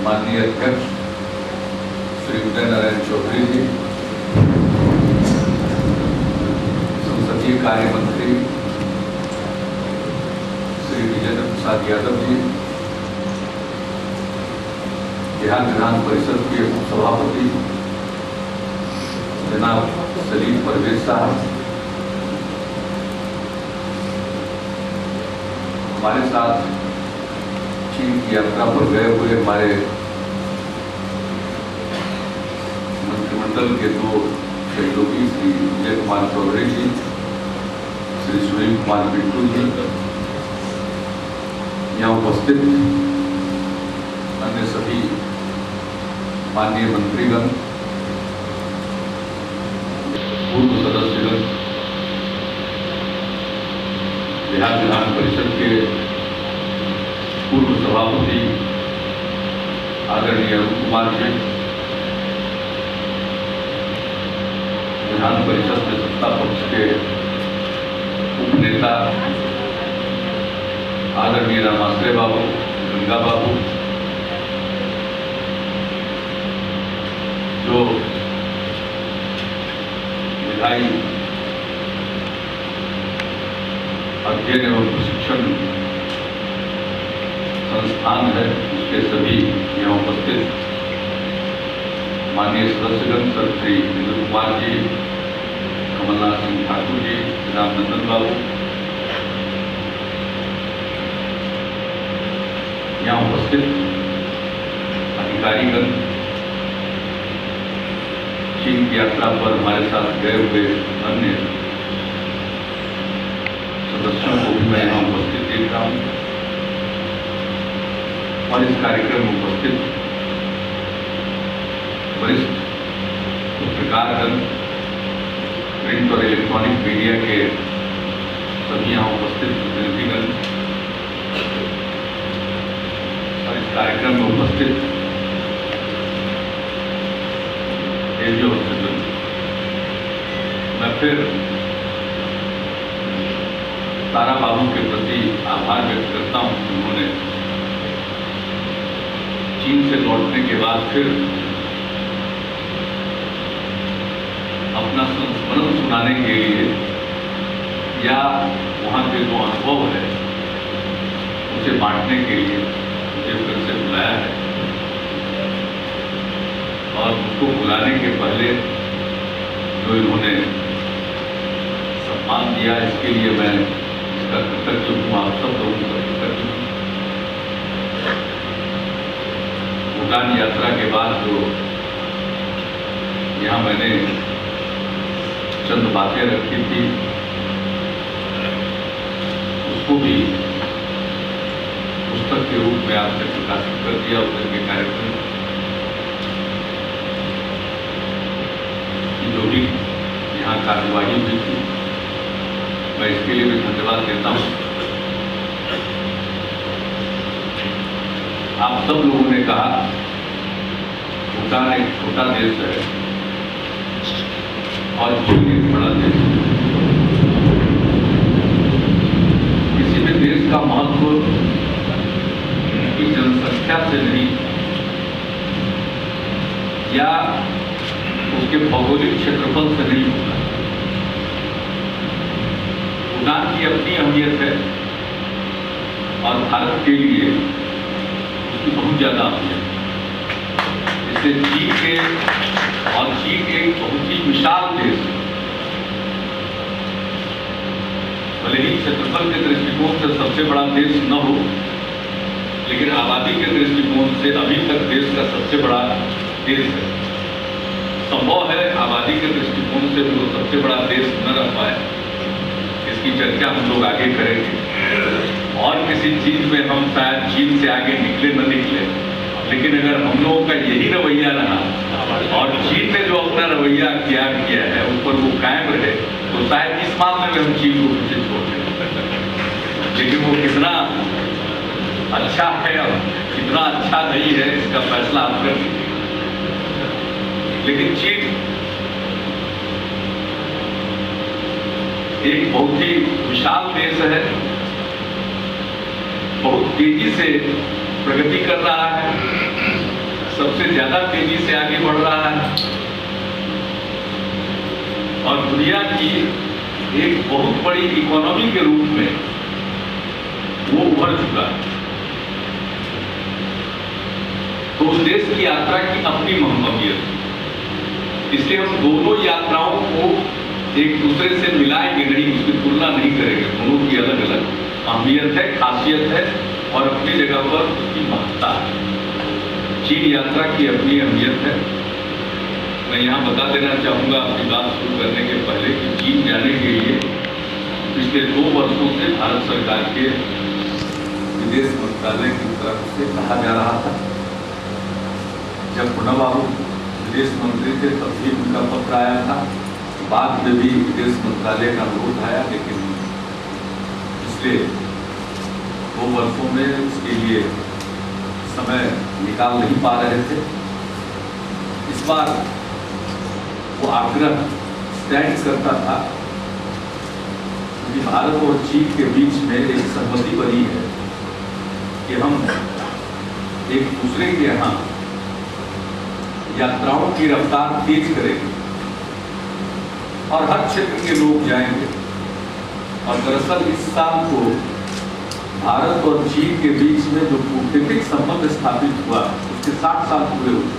माननीय अध्यक्ष श्री उदय नारायण चौधरी जी, संसदीय कार्य मंत्री श्री विजेंद्र प्रसाद यादव जी, बिहार विधान परिषद के उपसभापति जनाब सलीम परवेज साहब, हमारे साथ चीन की यात्रा पर गए हुए हमारे मंत्रिमंडल के दो सहयोगी श्री विजय कुमार चौधरी जी, श्री सुनील कुमार बिट्टू जी, यहाँ उपस्थित अन्य सभी माननीय मंत्रीगण, पूर्व सदस्यगण, बिहार विधान परिषद के पूर्व सभापति आदरणीय अरुण कुमार जी, विधान परिषद में सत्ता पक्ष के उपनेता आदरणीय रामाश्रय बाबू, गंगा बाबू, जो विधायी अध्ययन एवं प्रशिक्षण संस्थान है, उसके सभी यहाँ उपस्थित माननीय सदस्यगण, सर श्री इंद्र कुमार जी, कमलनाथ सिंह ठाकुर जी, राम नंदन बाबू, यहाँ उपस्थित अधिकारीगण, चीन की यात्रा पर हमारे साथ गए हुए अन्य सदस्यों को भी मैं यहाँ उपस्थित देख रहा हूँ और इस कार्यक्रम में उपस्थित वरिष्ठ पत्रकारगण, प्रिंट और इलेक्ट्रॉनिक मीडिया के सभी यहाँ उपस्थित प्रतिनिधिगण और इस कार्यक्रम में उपस्थित जो मैं फिर तारा बाबू के प्रति आभार व्यक्त करता हूं कि उन्होंने चीन से लौटने के बाद फिर अपना संस्मरण सुनाने के लिए या वहां के जो अनुभव है उसे बांटने के लिए मुझे फिर से बुलाया है और उसको बुलाने के पहले जो इन्होंने सम्मान दिया, इसके लिए मैं इसका कृतज्ञ हूँ। आप सब लोगों का कृतज्ञ हूँ। भूटान यात्रा के बाद जो यहाँ मैंने चंद बातें रखी थी, उसको भी पुस्तक के रूप में आपने प्रकाशित कर दिया उधर के कार्यक्रम। जो भी यहाँ कार्यवाही हुई थी, मैं इसके लिए भी धन्यवाद देता हूँ। आप सब लोगों ने कहा भूटान एक छोटा देश है और चीन एक बड़ा देश है। किसी भी देश का महत्व उसकी जनसंख्या से नहीं या उसके भौगोलिक क्षेत्रफल से नहीं होता। भूटान की अपनी अहमियत है और भारत के लिए उसकी बहुत ज्यादा अहमियत है। इससे चीन एक बहुत ही विशाल देश है। भले ही क्षेत्रफल के दृष्टिकोण से सबसे बड़ा देश न हो, लेकिन आबादी के दृष्टिकोण से अभी तक देश का सबसे बड़ा देश है। संभव है आबादी के दृष्टिकोण से भी वो सबसे बड़ा देश न रह पाए, इसकी चर्चा हम लोग आगे करेंगे। और किसी चीज में हम शायद चीन से आगे निकले न निकले, लेकिन अगर हम लोगों का यही रवैया रहा और चीन ने जो अपना रवैया किया है उस पर वो कायम रहे, तो शायद इस मामले में हम चीन को पीछे छोड़ दें। लेकिन वो कितना अच्छा है और कितना अच्छा नहीं है, इसका फैसला आप कर लीजिए। लेकिन चीन एक बहुत ही विशाल देश है, बहुत तेजी से प्रगति कर रहा है सबसे ज्यादा तेजी से आगे बढ़ रहा है और दुनिया की एक बहुत बड़ी इकोनॉमी के रूप में वो उभर चुका है। तो उस देश की यात्रा की अपनी अहमियत है, इसलिए हम दोनों यात्राओं को एक दूसरे से मिलाएंगे नहीं, उसकी तुलना नहीं करेंगे। दोनों की अलग अलग अहमियत है, खासियत है और अपनी जगह पर उसकी महत्ता है। चीन यात्रा की अपनी अहमियत है। मैं यहाँ बता देना चाहूँगा अपनी बात शुरू करने के पहले कि चीन जाने के लिए पिछले 2 वर्षों से भारत सरकार के विदेश मंत्रालय की तरफ से कहा जा रहा था। जब प्रणब बाबू विदेश मंत्री थे तब भी उनका पत्र आया था, बाद में भी विदेश मंत्रालय का अनुरोध आया, लेकिन पिछले 2 वर्षों में इसके लिए समय निकाल नहीं पा रहे थे। इस बार वो आग्रह स्टैंड करता था कि भारत और चीन के बीच में एक सहमति बनी है कि हम एक दूसरे के यहाँ यात्राओं की रफ्तार तेज करेंगे और हर क्षेत्र के लोग जाएंगे। और दरअसल इस साल को भारत और चीन के बीच में जो कूटनीतिक संबंध स्थापित हुआ उसके 60 साल पूरे हुए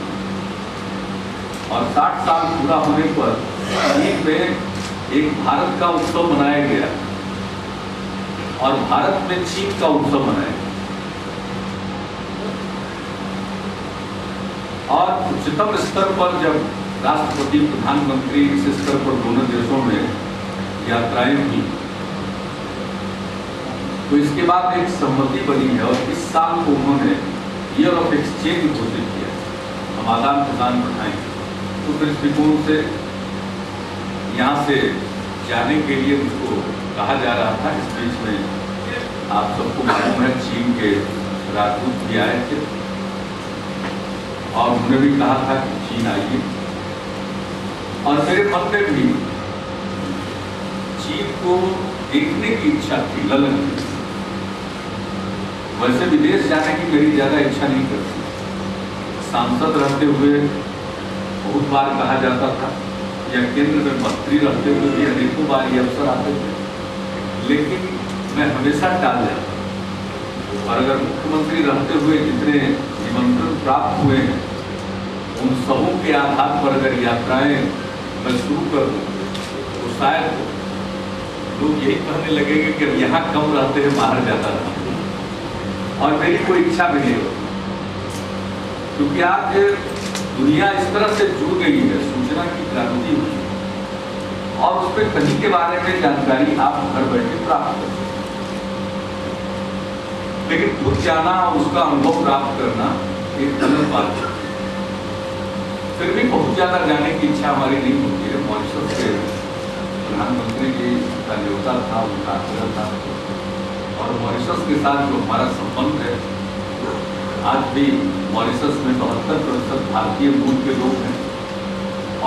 और 60 साल पूरा होने पर चीन में एक भारत का उत्सव मनाया गया और भारत में चीन का उत्सव मनाया गया। और उच्चतम स्तर पर जब राष्ट्रपति प्रधानमंत्री इस स्तर पर दोनों देशों में यात्राएं हुई तो इसके बाद एक सहमति बनी है और इस साल को उन्होंने ईयर ऑफ एक्सचेंज घोषित किया। हम आदान प्रदान बढ़ाएंगे। तो दृष्टिकोण से यहाँ से जाने के लिए मुझको कहा जा रहा था। इस बीच में आप सबको मालूम है चीन के राजदूत भी आए थे और उन्होंने भी कहा था कि चीन आइए और मेरे मन में भी चीन को देखने की इच्छा थी, ललन थी। वैसे विदेश जाने की मेरी ज्यादा इच्छा नहीं करती। सांसद रहते हुए बहुत बार कहा जाता था या केंद्र में मंत्री रहते हुए भी अनेकों बार ये अवसर आते थे, लेकिन मैं हमेशा टाल जाता। और अगर मुख्यमंत्री रहते हुए जितने निमंत्रण प्राप्त हुए हैं उन सबों के आधार पर अगर यात्राएं मैं शुरू कर दूं तो शायद लोग यही कहने लगेंगे कि अब यहाँ कम रहते हैं, बाहर ज्यादा रहते हैं। और मेरी कोई इच्छा भी नहीं होती, क्योंकि आज दुनिया इस तरह से जुड़ गई है, सूचना की क्रांति हुई और उस पर कहीं के बारे में जानकारी आप घर बैठे प्राप्त कर सकते। लेकिन खुद जाना और उसका अनुभव प्राप्त करना एक अलग बात है। फिर भी बहुत ज्यादा जाने की इच्छा हमारी नहीं होती है। मॉरिशस के प्रधानमंत्री जी का न्योता था, उनका आग्रह था और मॉरिशस के साथ जो हमारा संबंध है, आज भी मॉरिशस में 72% भारतीय मूल के लोग हैं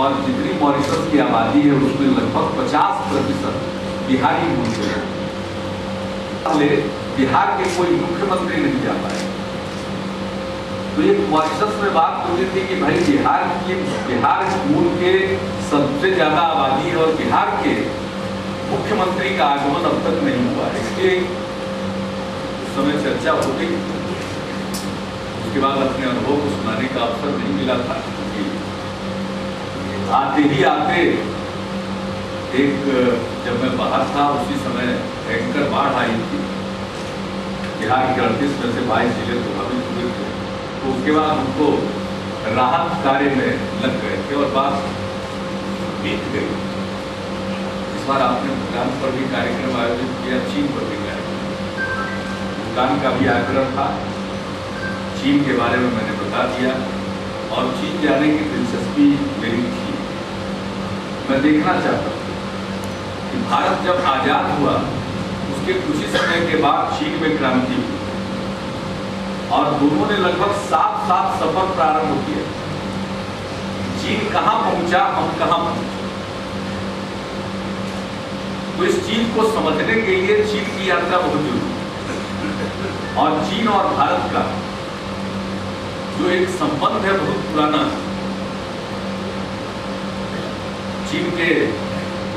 और जितनी मॉरिशस की आबादी है उसमें लगभग 50% बिहारी मूल के लोग। बिहार के कोई मुख्यमंत्री नहीं जा पाए। तो एक मॉरिशस में बात होती थी कि भाई बिहार मूल के सबसे ज्यादा आबादी है और बिहार के मुख्यमंत्री का आगमन अब तक नहीं हुआ है। इसके उस समय चर्चा होती, उसके बाद अपने अनुभव को सुनाने का अवसर नहीं मिला था। आते ही आते एक जब मैं बाहर था उसी समय भयंकर बाढ़ आई थी। बिहार के 38 में से 22 जिले प्रभावित हुए थे। तो उसके बाद उनको राहत कार्य में लग गए थे और बात बीत गई। इस बार आपने भूटान पर भी कार्यक्रम आयोजित किया, चीन पर भी कार्यक्रम। भूटान का भी आग्रह था, चीन के बारे में मैंने बता दिया और चीन जाने की दिलचस्पी मेरी थी। मैं देखना चाहता था कि भारत जब आजाद हुआ उसके कुछ ही समय के बाद चीन में क्रांति हुई और दोनों ने लगभग 7 साल सफर प्रारंभ किया। चीन कहां पहुंचा, हम कहां पहुंचे। तो इस चीन को समझने के लिए चीन की यात्रा बहुत जरूरी है और चीन और भारत का जो एक संबंध है बहुत पुराना, चीन के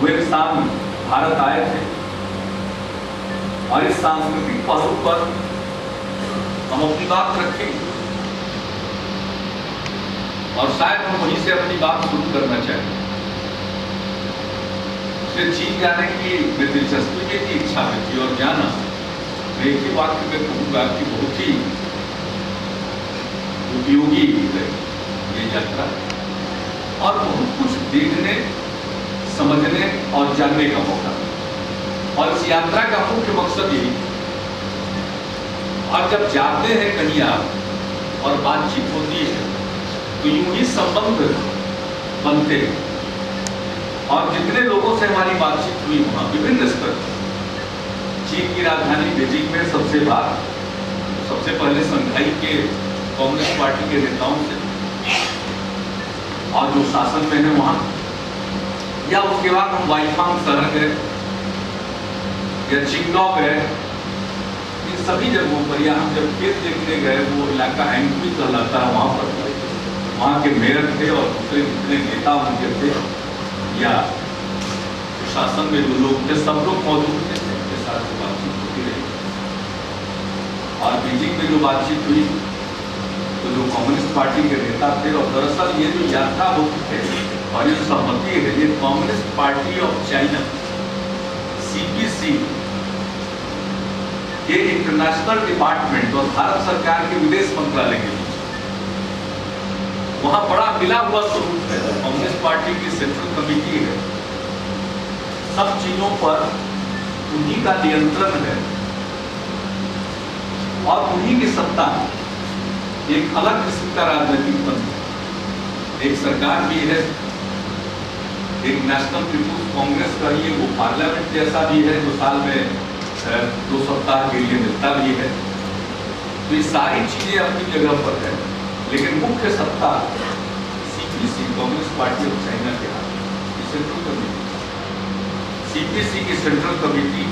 वेबसान भारत आए थे और इस सांस्कृतिक पहलू पर हम अपनी बात रखेंगे और शायद हम वहीं से अपनी बात शुरू करना चाहेंगे। फिर चीन जाने की दिलचस्पी में की इच्छा में थी और जाना, मैं एक ही वाक्य में कहूँगा कि बहुत ही उपयोगी है ये यात्रा और बहुत कुछ देखने, समझने और जानने का मौका। और इस यात्रा का मुख्य मकसद यही, और जब जाते हैं कहीं आप और बातचीत होती है तो यूं ही संबंध बनते हैं। और जितने लोगों से हमारी बातचीत हुई वहां विभिन्न स्तर, चीन की राजधानी बीजिंग में सबसे पहले शंघाई के कांग्रेस पार्टी के नेताओं से और जो शासन में है वहां, या उसके बाद हम वाइफांग शहर गए या चिंगडॉक गए, इन सभी जगहों पर या हम जब खेत देखने गए, वो इलाका हैंगवी कहलाता है, वहां पर वहाँ के मेयर थे और दूसरे जितने नेता उनके थे या शासन में जो लोग थे, सब लोग मौजूद थे, उनके साथ बातचीत होती रही। और बीजिंग में जो बातचीत हुई तो जो कम्युनिस्ट पार्टी के नेता थे, और दरअसल ये जो यात्रा होती है और ये सहमति है, ये communist party of China CPC ये इंटरनेशनल डिपार्टमेंट और भारत सरकार के विदेश मंत्रालय के बीच वहां बड़ा मिला हुआ स्वरूप है। कांग्रेस पार्टी की सेंट्रल कमेटी है, सब चीजों पर उन्हीं का नियंत्रण है और उन्हीं की सत्ता है। एक अलग किस्म का राजनीतिक तंत्र, एक सरकार भी है, एक नेशनल पीपुल्स कांग्रेस का ही वो पार्लियामेंट जैसा भी है जो साल में 2 सप्ताह के लिए मिलता भी है। तो ये सारी चीजें अपनी जगह पर है, लेकिन मुख्य सत्ता CPC communist party of China के हाथ, सेंट्रल कमेटी, CPC की सेंट्रल कमेटी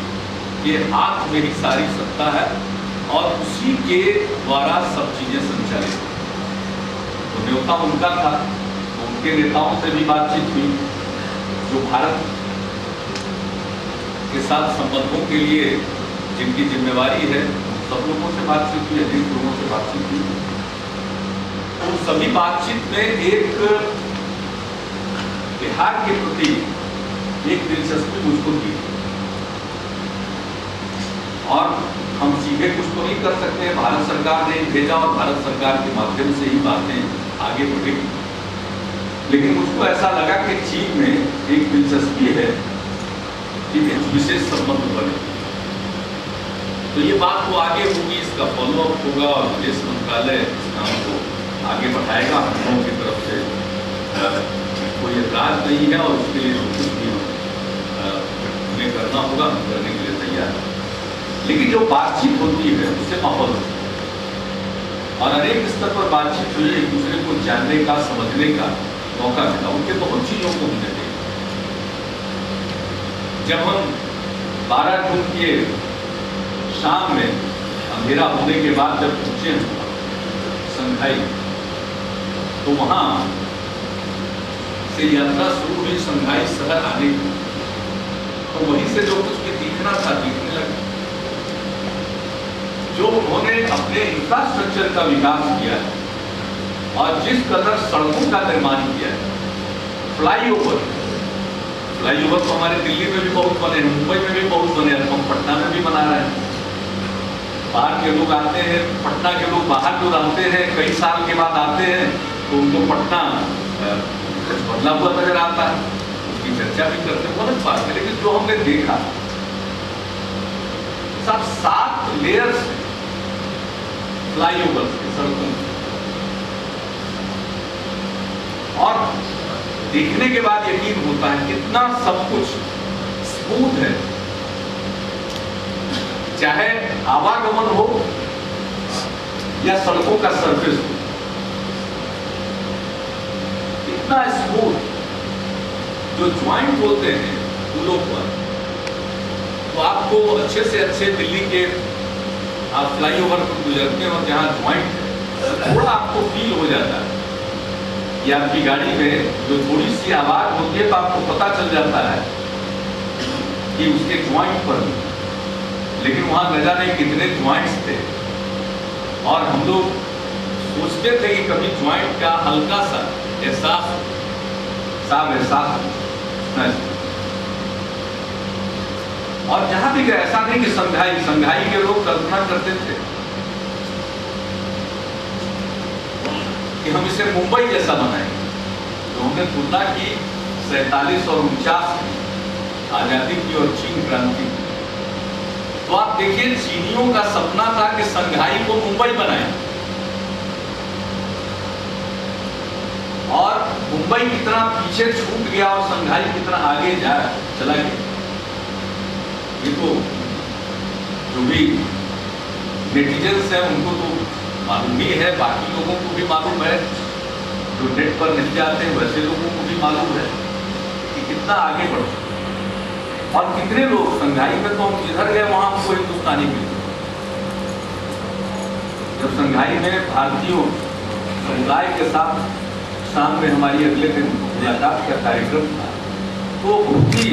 के हाथ में ही सारी सत्ता है और उसी के द्वारा सब चीजें संचालित होती। तो न्योता उनका था, तो उनके नेताओं से भी बातचीत हुई, जो भारत के साथ संबंधों के लिए जिनकी जिम्मेवारी है, सब लोगों से बातचीत हुई, अधिक लोगों से बातचीत हुई। उन सभी बातचीत में एक बिहार के प्रति एक दिलचस्पी मुझको थी और हम सीधे कुछ तो नहीं कर सकते, भारत सरकार ने भेजा और भारत सरकार के माध्यम से ही बातें आगे बढ़ेगी। लेकिन मुझको ऐसा लगा कि चीन में एक दिलचस्पी है कि विशेष संबंध बने, तो ये बात तो आगे होगी, इसका फॉलोअप होगा और विदेश मंत्रालय इस काम को आगे बढ़ाएगा। हम लोगों की तरफ से कोई एतराज नहीं है और उसके लिए जो कुछ भी हमें करना होगा हम करने के लिए तैयार हैं। लेकिन जो बातचीत होती है उससे माहौल होता है और अनेक स्तर पर बातचीत हुई, एक दूसरे को जानने का, समझने का मौका मिला। उनके बहुत चीजों को हमने देखा। जब हम 12 जून के शाम में अंधेरा होने के बाद जब पहुंचे शंघाई, तो वहां से यात्रा शुरू हुई शंघाई शहर आने की, तो वहीं से जो कुछ भी दिखना था दिखने लगा। जो उन्होंने अपने इंफ्रास्ट्रक्चर का विकास किया है और जिस कदर सड़कों का निर्माण किया है, फ्लाईओवर तो हमारे दिल्ली में भी बहुत बने हैं, मुंबई में भी बहुत बने हैं, हम पटना में भी बना रहे हैं। बाहर के लोग आते हैं, पटना के लोग बाहर जो रहते हैं कई साल के बाद आते हैं, तो उनको पटना कुछ बदला हुआ नजर आता है, उसकी चर्चा भी करते हैं, बहुत बात है। लेकिन जो हमने देखा सब 7 लेयर्स फ्लाईओवर के सड़कों, और देखने के बाद यकीन होता है कितना सब कुछ स्मूथ है, चाहे आवागमन हो या सड़कों का सरफेस हो, इतना स्मूथ। जो ज्वाइंट होते हैं पुलों पर, तो आपको अच्छे से अच्छे दिल्ली के आप फ्लाईओवर पर गुजरते हैं और जहां ज्वाइंट है तो थोड़ा आपको फील हो जाता है कि आपकी गाड़ी में जो थोड़ी सी आवाज होती है तो आपको पता चल जाता है कि उसके ज्वाइंट पर, लेकिन वहां न जाने कितने ज्वाइंट्स थे और हम लोग सोचते थे कि कभी ज्वाइंट का हल्का सा एहसास और जहां भी गए ऐसा नहीं कि संघाई के लोग कल्पना करते थे कि हम इसे मुंबई जैसा बनाएंगे। तो हमने तुलना की 47 और 49 की आजादी की और चीन क्रांति की। तो आप देखिए चीनियों का सपना था कि संघाई को मुंबई बनाए और मुंबई कितना पीछे छूट गया और संघाई कितना आगे चला गया। ये तो जो भी नेटिजन्स हैं उनको तो मालूम ही है, बाकी लोगों को भी मालूम है, जो नेट पर नहीं जाते हैं वैसे लोगों को भी मालूम है कि कितना आगे बढ़ा और कितने लोग संघाई में। तो हम इधर गए वहां हमको हिंदुस्तानी मिले। जब संघाई में भारतीयों समुदाय के साथ शाम में हमारी अगले दिन मुलाकात का कार्यक्रम था तो बहुत ही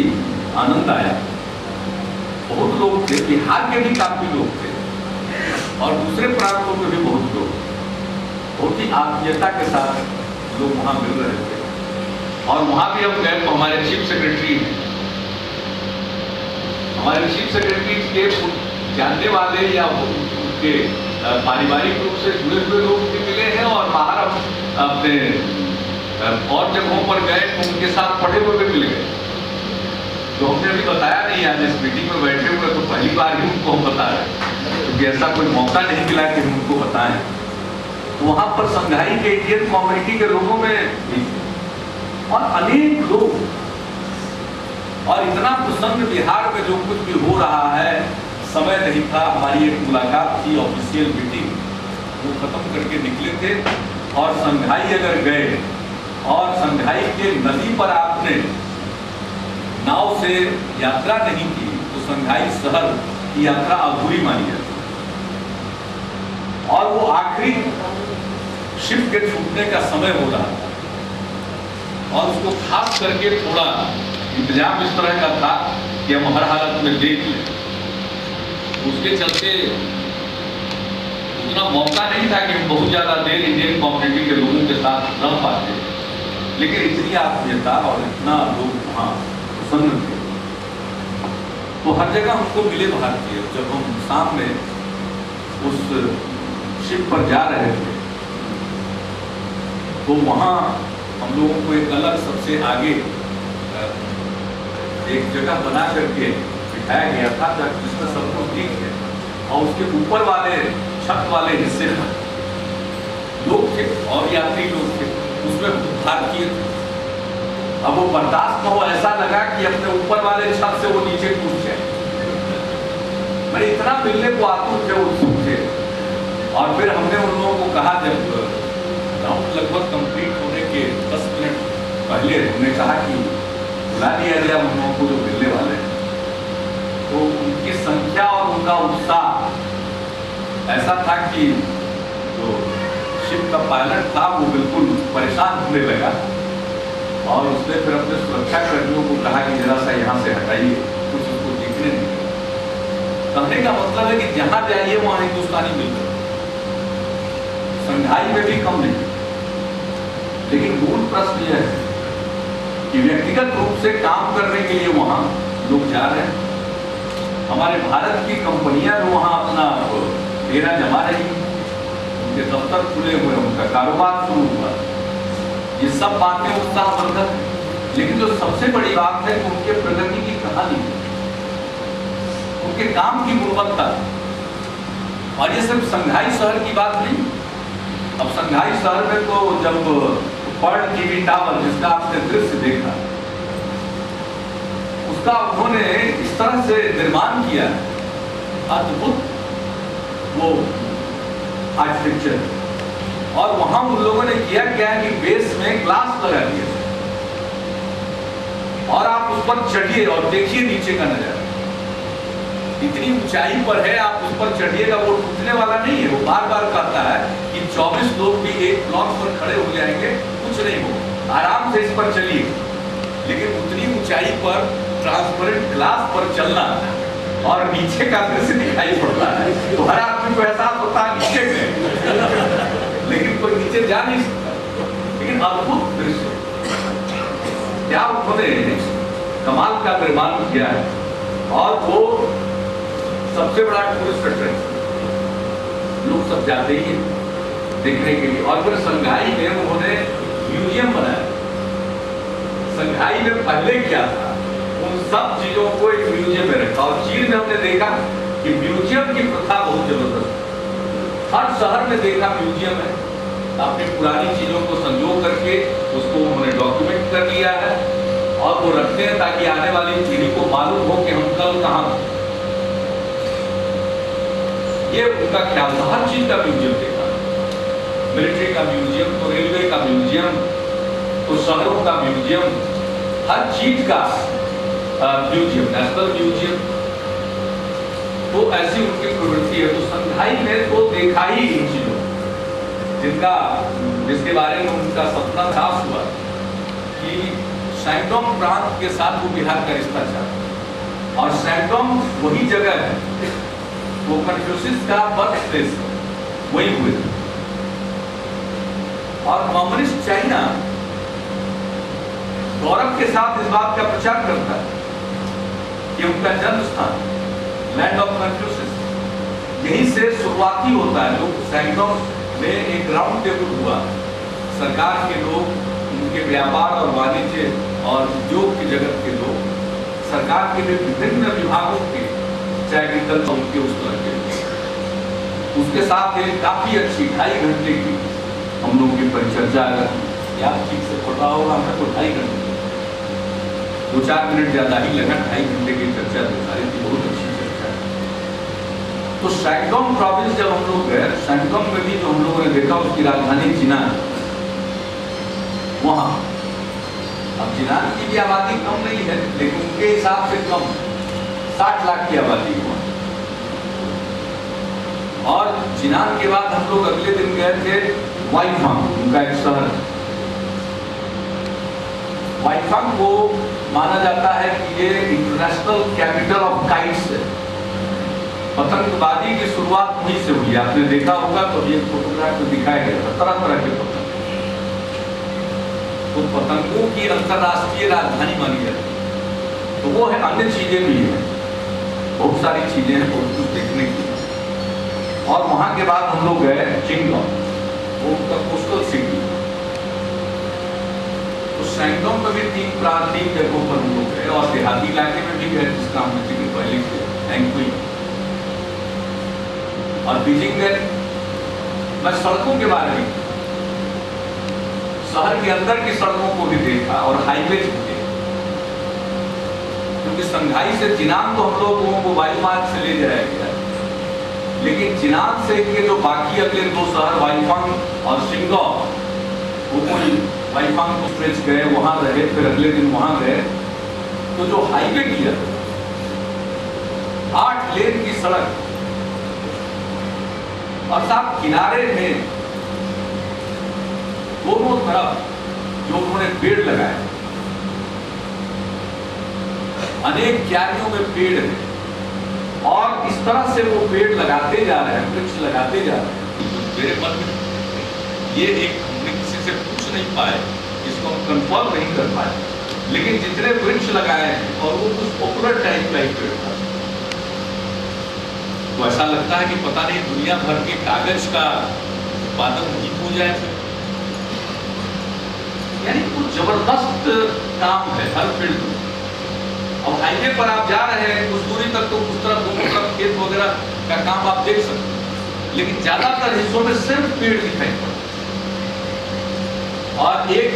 आनंद आया। बहुत लोग थे, बिहार के भी काफी लोग थे और दूसरे प्रांतों के भी बहुत लोग, बहुत ही आत्मीयता के साथ लोग वहां मिल रहे थे। और वहां भी हम गए तो हमारे चीफ सेक्रेटरी के जानने वाले या उनके पारिवारिक रूप से जुड़े हुए लोग भी मिले हैं और बाहर अपने और जगहों पर गए तो उनके साथ पढ़े हुए भी मिल गए। तो हमने अभी बताया नहीं, आज इस मीटिंग में बैठे हुए तो पहली बार ही उनको हम बता रहे हैं क्योंकि ऐसा कोई मौका नहीं मिला कि हम उनको बताएं। तो वहां पर संघाई के इंडियन कम्युनिटी के लोगों में भी और अनेक लोग और इतना प्रसन्न बिहार में जो कुछ भी हो रहा है। समय नहीं था, हमारी एक मुलाकात थी ऑफिशियल मीटिंग, वो खत्म करके निकले थे और संघाई अगर गए और संघाई के नदी पर आपने नाव से यात्रा नहीं की तो संघाई शहर की यात्रा अधूरी मानी जाती। और वो आखिरी शिप के छूटने का समय हो रहा था और उसको खास करके थोड़ा इंतजाम इस तरह का था कि हम हर हालत में देख लें। उसके चलते उतना मौका नहीं था कि हम बहुत ज्यादा देर इंडियन कम्युनिटी के लोगों के साथ रह पाते, लेकिन इतनी आत्मीयता और इतना लोग वहाँ प्रसन्न थे तो हर जगह हमको मिले भारतीय। जब हम शाम में उस शिप पर जा रहे थे तो वहाँ हम लोगों को एक अलग सबसे आगे एक जगह बना करके बिठाया गया था जिसमें सब कुछ ठीक है और उसके ऊपर वाले छत वाले हिस्से में लोग थे और यात्री लोग थे, उसमें भारतीय थे। अब वो बर्दाश्त न हो, ऐसा लगा कि अपने ऊपर वाले छत से वो नीचे कूद जाए। मैंने इतना मिलने को आतुर थे, उत्सुक थे। और फिर हमने उन लोगों को कहा, जब राउंड लगभग कंप्लीट होने के 10 मिनट पहले हमने कहा कि बुला लिया जाए उन लोगों को जो मिलने वाले हैं। तो उनकी संख्या और उनका उत्साह ऐसा था कि जो शिप का पायलट था वो बिल्कुल परेशान होने लगा और उसने फिर अपने सुरक्षा कर्मियों को कहा कि जरा सा यहाँ से हटाइए, कुछ उसको दिखने नहीं। कहने का मतलब है कि जहाँ जाइए वहाँ हिंदुस्तानी मिलते, संघाई में भी कम नहीं। लेकिन मूल प्रश्न यह है कि व्यक्तिगत रूप से काम करने के लिए वहाँ लोग जा रहे हैं। हमारे भारत की कंपनियां जो वहाँ अपना डेरा जमा रही, उनके दफ्तर खुले हुए, उनका कारोबार शुरू हुआ, ये सब बातें उत्साहवर्धक है। लेकिन जो सबसे बड़ी बात है कि उनके प्रगति की कहानी, उनके काम की गुणवत्ता। और ये सिर्फ संघाई शहर की बात नहीं। अब संघाई शहर में तो जब पर्ल टीवी टावर जिसका आपने दृश्य देखा, उसका उन्होंने इस तरह से निर्माण किया, अद्भुत वो आर्किटेक्चर। और वहां उन लोगों ने किया क्या कि बेस में ग्लास लगा दिया और आप उस पर चढ़िए और देखिए नीचे का नजारा। इतनी ऊंचाई पर है, आप उस पर चढ़िएगा, वो टूटने वाला नहीं है। वो बार बार कहता है कि 24 लोग भी एक ब्लॉक पर खड़े हो जाएंगे, कुछ नहीं होगा, आराम से इस पर चलिए। लेकिन उतनी ऊंचाई पर ट्रांसपेरेंट ग्लास पर चलना और नीचे का दृश्य दिखाई पड़ता है, तो हर आदमी को एहसास होता है नीचे में, लेकिन कोई नीचे जा नहीं सकता। लेकिन अद्भुत दृश्य, क्या उन्होंने कमाल का निर्माण किया है। और वो सबसे बड़ा टूरिस्ट अट्रैक्शन, लोग सब जाते ही हैं देखने के लिए। और फिर संघाई में उन्होंने म्यूजियम बनाया। संघाई में पहले क्या था, उन सब चीजों को एक म्यूजियम में रखा। और चीन में हमने देखा कि म्यूजियम की प्रथा बहुत जबरदस्त, हर शहर में देखा म्यूजियम है, अपनी पुरानी चीजों को संजो करके उसको उन्होंने डॉक्यूमेंट कर लिया है और वो रखते हैं ताकि आने वाली पीढ़ी को मालूम हो कि हम कल कहां थे। ये उनका ख्याल था। हर चीज का म्यूजियम देखा, मिलिट्री का म्यूजियम, तो रेलवे का म्यूजियम, तो शहरों का म्यूजियम, हर चीज का म्यूजियम, नेशनल म्यूजियम। तो ऐसी उनकी प्रवृत्ति है। तो संघाई में तो देखा ही इन चीजों जिसके बारे में उनका सपना खास हुआ कि सैंगडोंग प्रांत के साथ वो बिहार का रिश्ता चाहता। और सैंगडोंग वही जगह है, वो कन्फ्यूशियस का बर्थ प्लेस वही हुए। और कम्युनिस्ट चाइना गौरव के साथ इस बात का प्रचार करता है कि उनका जन्म स्थान लैंड ऑफ कन्फ्यूशियस यहीं से शुरुआती होता है। लोग सैंगडोंग में एक राउंड टेबल हुआ, सरकार के लोग, उनके व्यापार और वाणिज्य और उद्योग की जगत के लोग, सरकार के विभिन्न विभागों के, चाहे एग्रीकल्चर उनके उस तरह के, उसके साथ एक काफी अच्छी 2.5 घंटे की हम लोग की परिचर्चा, या ठीक से पढ़ रहा होगा हमने तो 2.5 घंटे, 2-4 मिनट ज्यादा ही लगा, 2.5 घंटे की चर्चा सारी थी, बहुत अच्छी चर्चा। तो सैंगडोंग प्रोविंस जब हम लोग गए, सैंगडोंग में भी जो हम लोगों ने देखा उसकी राजधानी जिनान, वहां अब जिनान की भी आबादी कम नहीं है, लेकिन उनके हिसाब से कम, 60 लाख की आबादी हुआ। और जिनान के बाद हम लोग अगले दिन गए थे वाइफांग, उनका एक शहर। वाइफांग को माना जाता है कि ये इंटरनेशनल कैपिटल ऑफ काइट्स है। पतंगबाजी की शुरुआत वहीं से हुई, आपने देखा होगा, तो ये फोटोग्राफ में दिखाया गया था तरह तरह के पतंग। तो पतंगों की अंतरराष्ट्रीय राजधानी मानी जाती है। तो वो है, अन्य चीजें भी हैं, बहुत सारी चीजें हैं बहुत कुछ देखने की। और वहां के बाद हम लोग गए चिंगडोंग, वो उनका कोस्टल सिटी। तो सैंगडोंग में भी 3 जगहों पर हम लोग गए और देहाती इलाके में भी गए, जिसका हमने जिक्र पहले किया, एंकुई और बीजिंग गए। मैं सड़कों के बारे में, शहर के अंदर की सड़कों को भी देखा और हाईवे भी देखा, क्योंकि संघाई से जिनान तो हम लोगों को वायु मार्ग से ले जाया गया, लेकिन जिनान से के जो बाकी अगले 2 शहर वाइफांग और शिंगो, वो कोई वाइफांग को स्ट्रेच गए, वहां रहे, फिर अगले दिन वहां गए। तो जो हाईवे किया, 8 लेन की सड़क, और साथ किनारे में दोनों तरफ जो उन्होंने पेड़ लगाए, अनेक क्यारियों में पेड़ है, और इस तरह से वो पेड़ लगाते जा रहे हैं, वृक्ष लगाते जा रहे हैं। मेरे मन में ये एक, हमने किसी से पूछ नहीं पाए, इसको हम कंफर्म नहीं कर पाए, लेकिन जितने वृक्ष लगाए हैं और वो कुछ पॉपुलर टाइप का एक पेड़ था, तो ऐसा लगता है कि पता नहीं दुनिया भर के कागज का उत्पादन नहीं हो जाए। यानी कुछ जबरदस्त काम है हर फील्ड में। अब हाईवे पर आप जा रहे हैं कुछ दूरी तक, तो उस तरफ दोनों तरफ खेत वगैरह का काम आप देख सकते हैं, लेकिन ज्यादातर हिस्सों में सिर्फ पेड़ दिखाई पड़ते। और एक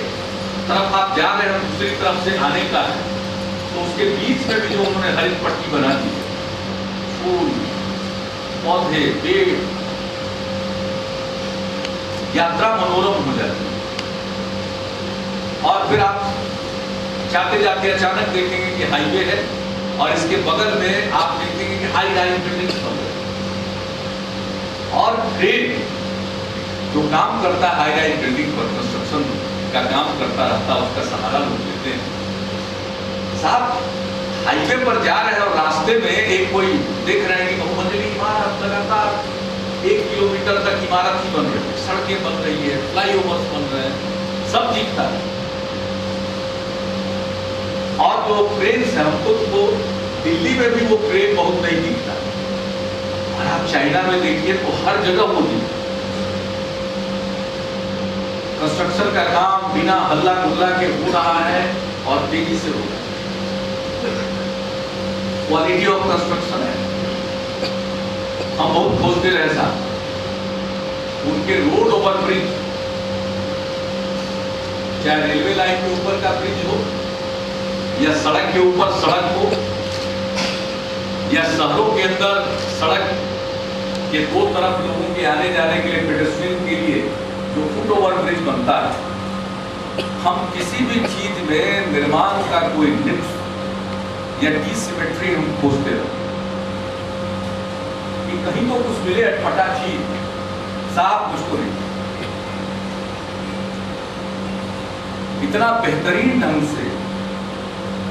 तरफ आप जा रहे हैं, दूसरी तरफ से आने का है, तो उसके बीच में भी जो उन्होंने हरित पट्टी बना दी है, फूल, पौधे, पेड़, यात्रा मनोरम हो जाती है। और फिर आप जाते जाते अचानक देखेंगे कि हाईवे है और इसके बगल में आप देखेंगे कि हाई राइज बिल्डिंग्स बन रहे हैं। और क्रेन जो काम करता है हाई राइज बिल्डिंग पर, कंस्ट्रक्शन का काम करता रहता है, उसका सहारा लोग लेते हैं। साहब हाईवे पर जा रहे हैं और रास्ते में एक कोई देख रहे हैं कि बहुमंजिली इमारत लगातार 1 किलोमीटर तक इमारत ही बन रही है, सड़कें बन रही है, फ्लाईओवर्स बन रहे हैं, सब दिखता है। और जो क्रेन है हमको तो दिल्ली में भी वो क्रेन बहुत नहीं दिखता, और आप चाइना में देखिए तो हर जगह वो दिखता है। कंस्ट्रक्शन का काम बिना हल्ला गुल्ला के हो रहा है और तेजी से हो रहा है। क्वालिटी ऑफ कंस्ट्रक्शन है, हम बहुत खोजते रहे साहब। उनके रोड ओवर ब्रिज, चाहे रेलवे लाइन के ऊपर का ब्रिज हो या सड़क के ऊपर सड़क हो या शहरों के अंदर सड़क के दो तरफ लोगों के आने जाने के लिए, पेडेस्ट्रियन के लिए जो फुट ओवर ब्रिज बनता है, हम किसी भी चीज में निर्माण का कोई निष्ठ या डिसिमेट्री हम खोजते रहे कि कहीं तो कुछ मिले अटपटा चीज, साफ मुझको नहीं। इतना बेहतरीन ढंग से,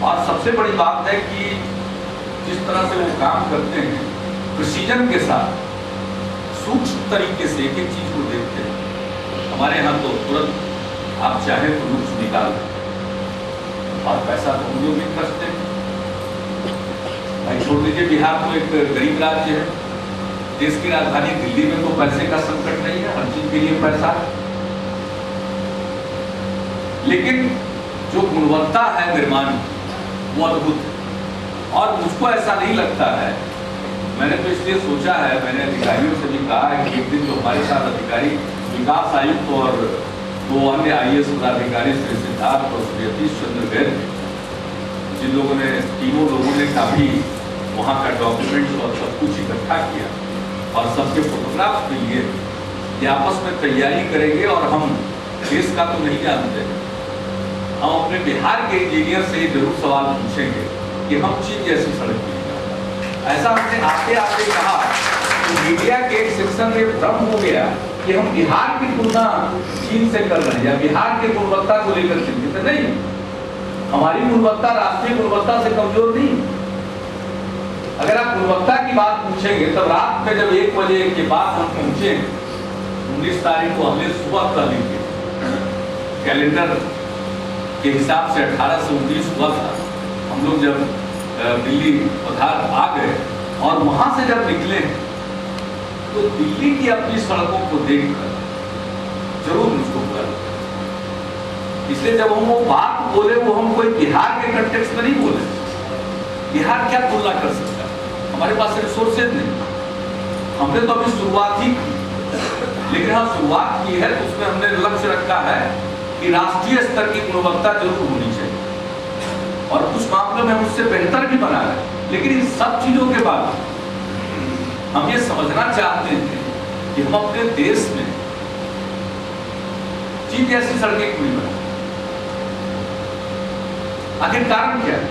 और सबसे बड़ी बात है कि जिस तरह से वो काम करते हैं प्रिसीजन के साथ, सूक्ष्म तरीके से एक एक चीज को देखते हैं। हमारे यहाँ तो तुरंत आप चाहें तो नुक्स निकाल और पैसा तो हम लोग भी खर्चते हैं। भाई छोड़ दीजिए, बिहार तो एक गरीब राज्य है, देश की राजधानी दिल्ली में तो पैसे का संकट नहीं है, हर चीज के लिए पैसा है। लेकिन जो गुणवत्ता है निर्माण वो अद्भुत है। और मुझको ऐसा नहीं लगता है, मैंने तो इसलिए सोचा है, मैंने अधिकारियों से भी कहा है कि एक दिन जो हमारे साथ अधिकारी विकास आयुक्त और 2 अन्य IAS पदाधिकारी श्री सिद्धार्थ और श्री अतीश चंद्र गए, जिन लोगों ने, तीनों लोगों ने काफी वहाँ का डॉक्यूमेंट्स और सब कुछ इकट्ठा किया और सबके फोटोग्राफ के लिए ये आपस में तैयारी करेंगे। और हम देश का तो नहीं जानते, हम अपने बिहार के इंजीनियर से जरूर सवाल पूछेंगे कि हम चीन जैसी सड़क की, ऐसा हमने आते आते कहा कि मीडिया के एक सेक्शन में भ्रम हो गया कि हम बिहार की तुलना चीन से कर रहे हैं या बिहार की गुणवत्ता को लेकर चिंतित है। नहीं, हमारी गुणवत्ता राष्ट्रीय गुणवत्ता से कमजोर नहीं। अगर आप गुणवत्ता की बात पूछेंगे तब रात में जब 1 बजे के बाद हम पहुंचे, 19 तारीख को हमने सुबह कर ली थी, कैलेंडर के हिसाब से 18 से 19 हुआ था। हम लोग जब दिल्ली पधार आ गए और वहां से जब निकले तो दिल्ली की अपनी सड़कों को देखकर जरूर मुझको बुरा लगा। इसलिए जब हम वो बात बोले, वो हम कोई बिहार के कंटेक्स्ट में नहीं बोले। बिहार क्या तुलना कर सकता है, हमारे पास रिसोर्सेज नहीं। हमने तो अभी शुरुआत ही की, लेकिन हाँ शुरुआत की है तो उसमें हमने लक्ष्य रखा है कि राष्ट्रीय स्तर की गुणवत्ता जरूर होनी चाहिए, और कुछ मामलों में हम उससे बेहतर भी बना रहे हैं। लेकिन इन सब चीजों के बाद हम ये समझना चाहते हैं कि हम अपने देश में चीन जैसी सड़कें क्यों नहीं बना, आखिर कारण क्या है?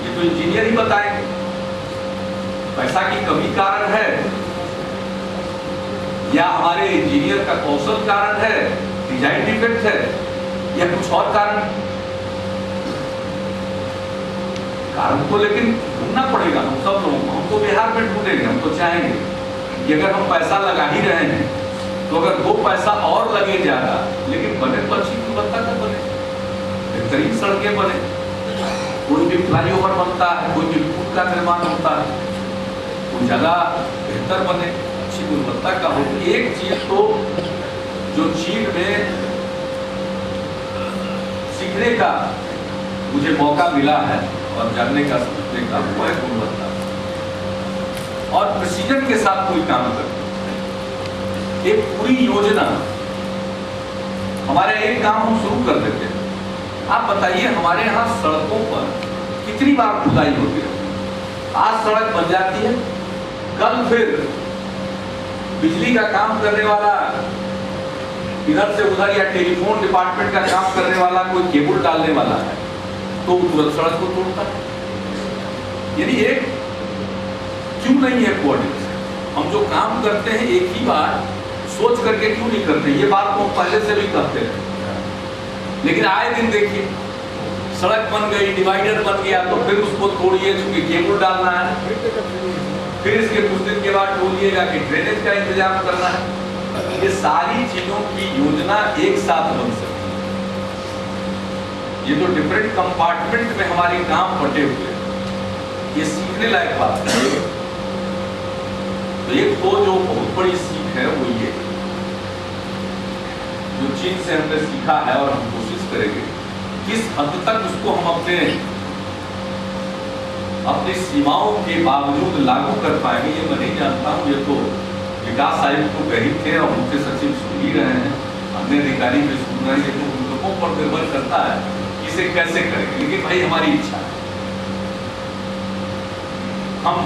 ये तो इंजीनियर ही बताएंगे। पैसा की कमी कारण है या हमारे इंजीनियर का कौशल कारण है, डिजाइन डिफेक्ट है, या कुछ और कारण? कारण तो लेकिन ढूंढना पड़ेगा हम सब लोगों को। हम तो बिहार में ढूंढेंगे, हम तो चाहेंगे कि अगर हम पैसा लगा ही रहे हैं तो अगर 2 पैसा और लगे ज्यादा, लेकिन बने तो अच्छी गुणवत्ता का बने, बेहतरीन सड़कें बने, कोई भी फ्लाईओवर बनता है, कोई भी पुल का निर्माण होता है, वो जगह बेहतर बने, अच्छी गुणवत्ता का हो। एक चीज तो जो चीन में सीखने का मुझे मौका मिला है और जानने का, समझने का, वो है गुणवत्ता और प्रिसीजन के साथ कोई काम करते। एक पूरी योजना, हमारे एक काम हम शुरू कर देते हैं। आप बताइए हमारे यहाँ सड़कों पर कितनी बार खुदाई होती है? आज सड़क बन जाती है, कल फिर बिजली का काम करने वाला इधर से उधर या टेलीफोन डिपार्टमेंट का काम करने वाला कोई केबल डालने वाला है तो तुरंत सड़क को तोड़ता है। यानी एक क्यों नहीं है कोऑर्डिनेशन? हम जो काम करते हैं एक ही बार सोच करके क्यों नहीं करते? ये बात तो पहले से भी करते हैं, लेकिन आए दिन देखिए सड़क बन गई, डिवाइडर बन गया, तो फिर उसको तोड़िए क्योंकि केबल डालना है, फिर इसके कुछ दिन के बाद बोलिएगा कि ड्रेनेज का इंतजाम करना है। ये सारी चीजों की योजना एक साथ बन सकती है। ये तो डिफरेंट कंपार्टमेंट में हमारे काम बटे हुए हैं, ये सीखने लायक बात है। तो एक तो जो बहुत बड़ी सीख है वो ये, जो चीन से हमने सीखा है और हम कोशिश करेंगे किस हद तक उसको हम अपनी सीमाओं के बावजूद लागू कर पाएंगे, ये मैं नहीं जानता हूँ। ये तो विकास आयुक्त तो गरीब थे और मुख्य सचिव सुन ही रहे हैं, अन्य अधिकारी भी सुन रहे हैं, तो उन लोगों पर निर्भर करता है कि इसे कैसे करेंगे। लेकिन भाई हमारी इच्छा है हम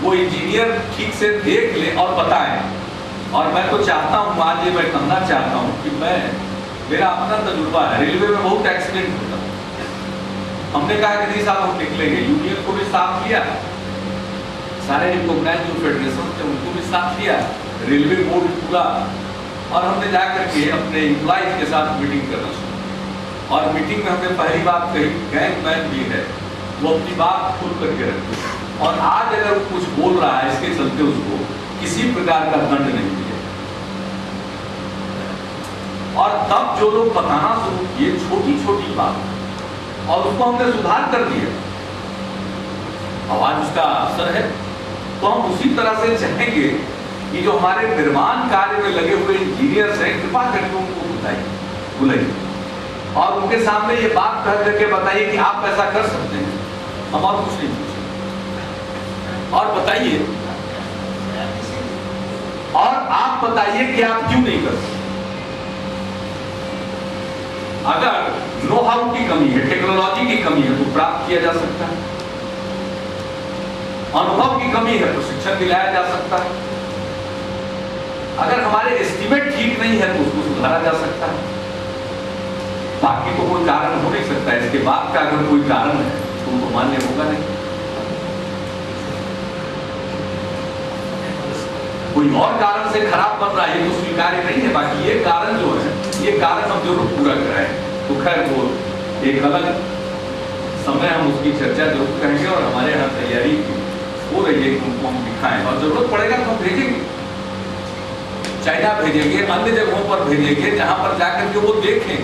वो इंजीनियर ठीक से देख ले और बताएं। और मैं तो चाहता हूँ, आज ये मैं कहना चाहता हूँ कि मेरा अपना तजुर्बा है, रेलवे में बहुत एक्सीडेंट होता है। हमने कहा कि नहीं साहब हम निकलेंगे, यूनियन को भी साथ लिया, सारे रिकॉग्नाइज जो फेडरेशन थे उनको भी साथ लिया, रेलवे बोर्ड पूरा, और हमने जाकर के अपने एम्प्लॉइज के साथ मीटिंग करना शुरू। और मीटिंग में हमने पहली बात कही, गैंगमैन भी है वो अपनी बात खुल करके रखे, और आज अगर वो कुछ बोल रहा है इसके चलते उसको किसी प्रकार का दंड नहीं मिले। और तब जो लोग बताना शुरू किए छोटी छोटी बात, और उसको हमने सुधार कर दिया, अब आज उसका असर है। तो हम उसी तरह से चाहेंगे कि जो हमारे निर्माण कार्य में लगे हुए इंजीनियर्स हैं, कृपा करके उनको बुलाइए और उनके सामने ये बात कह करके बताइए कि आप ऐसा कर सकते हैं, हम और कुछ नहीं पूछेंगे। और बताइए, और आप बताइए कि आप क्यों नहीं कर सकते। अगर नो हाउ की कमी है, टेक्नोलॉजी की कमी है, तो प्राप्त किया जा सकता है। अनुभव की कमी है, प्रशिक्षण दिलाया जा सकता है। अगर हमारे एस्टीमेट ठीक नहीं है तो उसको सुधारा जा सकता है। बाकी तो कोई कारण हो नहीं सकता, इसके बाद का अगर कोई कारण है तो उनको मान्य होगा नहीं। कोई और कारण से खराब बन रहा है तो स्वीकार्य नहीं है। बाकी ये कारण जो है, ये कारण हम जरूर पूरा कराएं। तो खैर वो एक अलग समय हम उसकी चर्चा जरूर करेंगे, और हमारे यहाँ तैयारी हो रही है कि उनको हम दिखाएं, और जरूरत पड़ेगा तो हम भेजेंगे, चाइना भेजेंगे, अन्य जगहों पर भेजेंगे, जहां पर जाकर के वो देखें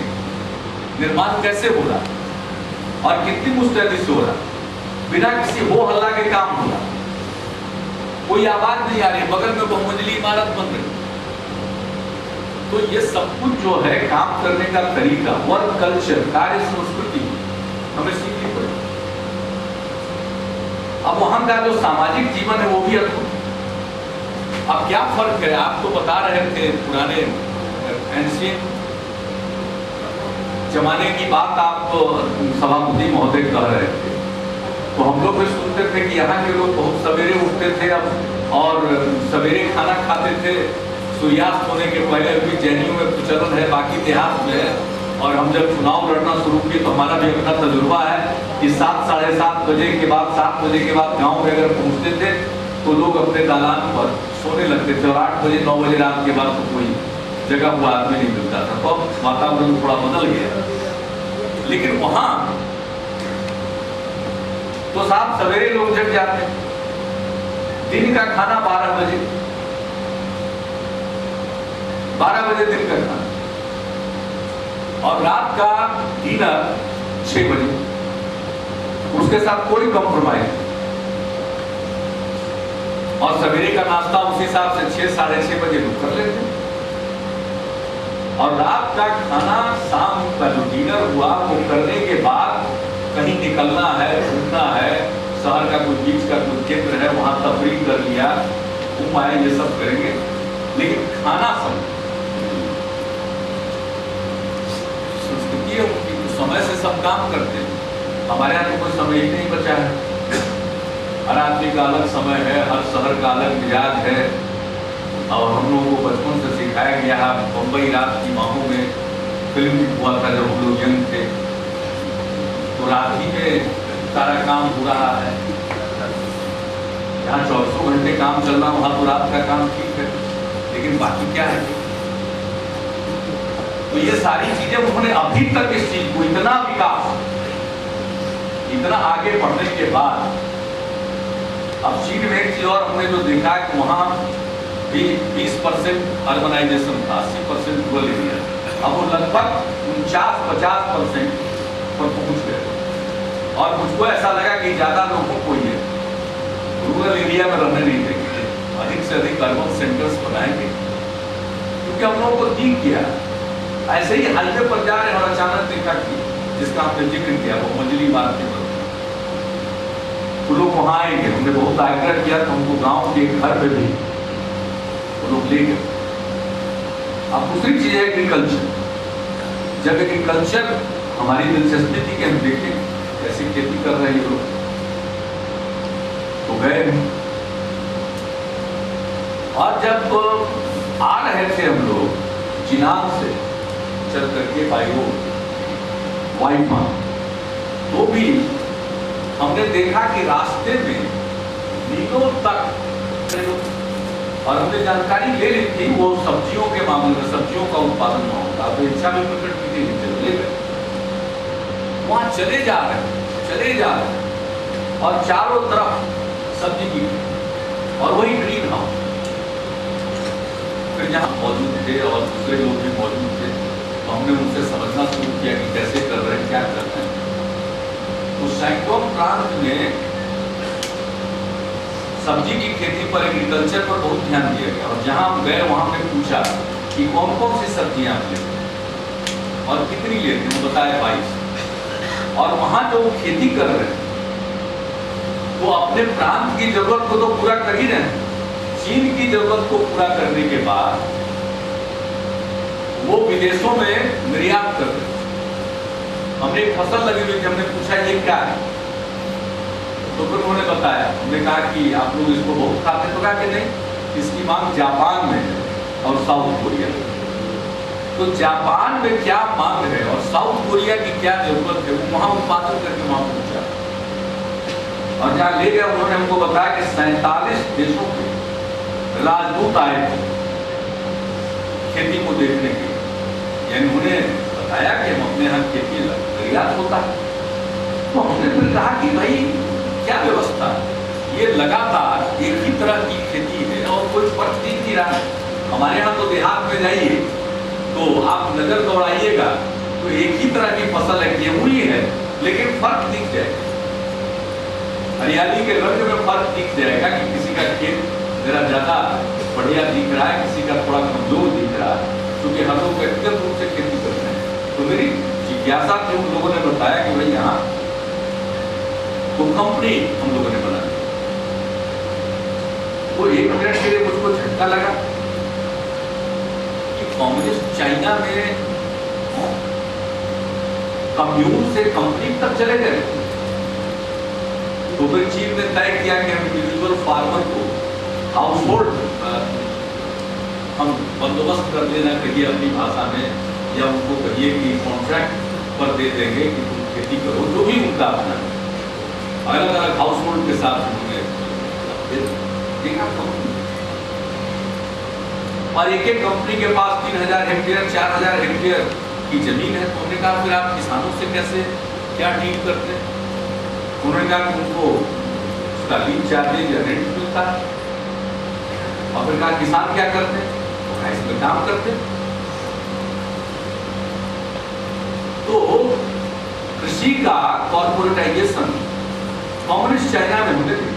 निर्माण कैसे हो रहा और कितनी मुस्तैदी से हो रहा, बिना किसी हो हल्ला के काम हो रहा, कोई आवाज नहीं आ रही, बगल में बहुमंजिली इमारत बन रही। तो ये सब कुछ जो है काम करने का तरीका, वर्क कल्चर, कार्य संस्कृति हमें सीखनी पड़ेगी। अब वहां का जो सामाजिक जीवन है वो भी अद्भुत। अब क्या फर्क है, आप तो बता रहे थे पुराने एंशिएंट जमाने की बात, आप तो सभापति महोदय कह रहे थे, तो हम लोग भी सुनते थे कि यहाँ के लोग बहुत सवेरे उठते थे अब और सवेरे खाना खाते थे, सूर्यास्त होने के पहले भी जैनियों में प्रचलन है, बाकी इतिहास में है। और हम जब चुनाव लड़ना शुरू किए तो हमारा भी अपना तजुर्बा है कि 7, साढ़े 7 बजे के बाद, 7 बजे के बाद गाँव में अगर पहुँचते थे तो लोग अपने दालान पर सोने लगते थे, और 8 बजे 9 बजे रात के बाद तो कोई जगह हुआ आदमी नहीं मिलता था। तो वातावरण थोड़ा बदल गया, लेकिन वहां तो साहब सवेरे लोग जग जाते, दिन का खाना 12 बजे, 12 बजे दिन का खाना, और रात का डिनर 6 बजे, उसके साथ कोई कॉम्प्रोमाइज, और सवेरे का नाश्ता उसी हिसाब से 6, साढ़े 6 बजे लोग कर लेते, और रात का खाना शाम का जो डिनर हुआ वो करने के बाद कहीं निकलना है, घूमना है, शहर का कोई बीच का कोई केंद्र है वहां तफरीह कर लिया, घूम आए, ये सब करेंगे। लेकिन खाना सब संस्कृति है उनकी, समय से सब काम करते हैं। हमारे यहाँ तो कोई समय ही नहीं बचा है, हर आदमी का अलग समय है, हर शहर का अलग मिजाज है। और हम लोगों को बचपन से सिखाया गया है, बम्बई रात की माहों में फिल्म भी हुआ था जब हम लोग यंग थे, तो रात ही में सारा काम हो रहा है। जहाँ 24 घंटे काम चल रहा वहाँ तो रात का काम ठीक है, लेकिन बाकी क्या है? तो ये सारी चीजें उन्होंने अभी तक इस चीज को इतना विकास, इतना आगे बढ़ने के बाद, अब चीन में एक चीज और हमने जो देखा है कि वहाँ भी 20% अर्बनाइजेशन था, 80% रूरल एरिया, अब वो लगभग 49-50% पर पहुंच गए। और मुझको ऐसा लगा कि ज्यादा लोगों को ये रूरल एरिया में रहने नहीं देंगे, अधिक से अधिक अर्बन सेंटर्स बनाएंगे, क्योंकि हम लोगों को दिख गया ऐसे ही हाईवे पर जा रहे हैं और अचानक देखा कि जिसका आपने जिक्र किया वो मंजली मार्ग के तो लोग वहां आएंगे। हमने बहुत आग्रह किया तो हमको गांव के घर पे भी वो लोग ले गए। अब दूसरी चीज है एग्रीकल्चर। जब एग्रीकल्चर हमारी दिलचस्पी थी कि हम देखें कैसे खेती कर रहे हैं लोग, तो गए। और जब आ रहे थे हम लोग चिनाब से चल करके बायो वाइफा, तो भी हमने देखा कि रास्ते में मीलों तक, और हमने जानकारी ले ली थी वो सब्जियों के मामले में, सब्जियों का उत्पादन वहां होता है, तो इच्छा भी प्रकट की थी, ले गए वहां, चले जा रहे और चारों तरफ सब्जी की और वही ग्रीन हाउस। फिर जहाँ मौजूद थे और दूसरे लोग भी मौजूद थे, तो हमने उनसे समझना शुरू किया कि कैसे कर रहे हैं, क्या कर रहे हैं। तो सैंगोम प्रांत में सब्जी की खेती पर, एग्रीकल्चर पर बहुत ध्यान दिया गया। और जहां हम गए वहां पे पूछा कि कौन कौन सी सब्जियां आप लेते हैं और कितनी लेते हैं, बताया 22। और वहां जो खेती कर रहे हैं वो अपने प्रांत की जरूरत को तो पूरा कर ही रहे हैं, चीन की जरूरत को पूरा करने के बाद वो विदेशों में निर्यात कर रहे हैं। हमने एक फसल लगी हुई थी, हमने पूछा ये क्या है, तो फिर उन्होंने बताया। हमने कहा कि आप लोग इसको बहुत खाते हैं, तो कहा कि नहीं, इसकी मांग जापान में है और साउथ कोरिया में। तो जापान में क्या मांग है और साउथ कोरिया की क्या जरूरत है, वो वहां उत्पादन करके वहां पहुंचा। और जहां ले गया उन्होंने हमको बताया कि 47 देशों के राजदूत आए थे खेती को देखने के लिए। यानी उन्हें बताया कि हम अपने यहाँ खेती निर्यात होता है। तो हमने फिर कहा कि भाई क्या व्यवस्था है, ये लगातार एक ही तरह की खेती है और कोई फर्क दिख नहीं रहा है। हमारे यहाँ तो देहात में जाइए तो आप नजर दौड़ाइएगा तो एक ही तरह की फसल है, गेहूं ही है, लेकिन फर्क दिख जाएगा, हरियाली के रंग में फर्क दिख जाएगा कि किसी का खेत जरा ज्यादा बढ़िया दिख रहा है, किसी का थोड़ा कमजोर दिख रहा है, क्योंकि हम लोग व्यक्तिगत रूप से खेती करते हैं। तो मेरी जिज्ञासा थी, उन लोगों ने बताया कि भाई यहाँ तो कंपनी हम लोगों ने बनाई। वो एक मिनट के लिए मुझको झटका लगा कि कम्युनिस्ट चाइना में कम्यून से कंपनी तक चले गए। तो फिर चीन ने तय किया कि हम इंडिविजुअल फार्मर को हाउस होल्ड हम बंदोबस्त कर देना, कहिए अपनी भाषा में, या उनको कहिए कि कॉन्ट्रैक्ट पर दे देंगे कि तुम खेती करो, जो भी उनका अपना अलग अलग हाउस होल्ड के साथ उन्होंने देखा। और एक एक कंपनी के पास 3000 हेक्टेयर 4000 हेक्टेयर की जमीन है। तो हमने कहा फिर आप किसानों से कैसे क्या डील करते हैं? उन्होंने कहा कि उनको उसका लीज चार्जेज या रेंट मिलता है। और फिर कहा किसान क्या करते हैं? तो इसमें काम करते हैं। तो कृषि का कॉर्पोरेटाइजेशन कम्युनिस्ट चाइना में होने लगी।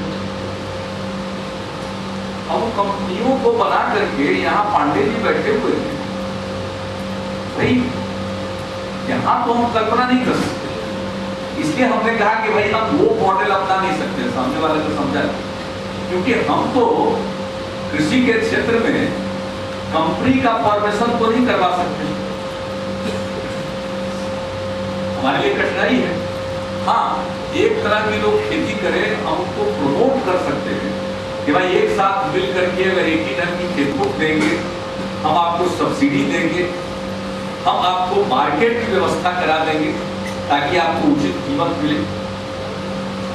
अब कंपनियों को बना करके यहाँ पांडे जी बैठे हुए थे। भाई यहाँ तो हम कल्पना नहीं कर सकते, इसलिए हमने कहा कि भाई हम वो मॉडल अपना नहीं सकते, सामने वाले को समझा, क्योंकि हम तो कृषि के क्षेत्र में कंपनी का फॉर्मेशन तो नहीं करवा सकते, हमारे लिए कठिनाई है। हाँ, एक तरह की लोग खेती करें, हम उनको प्रमोट कर सकते हैं कि भाई एक साथ मिल करके अगर एक ही ढंग की खेत बुक देंगे, हम आपको सब्सिडी देंगे, हम आपको मार्केट की व्यवस्था करा देंगे ताकि आपको उचित कीमत मिले।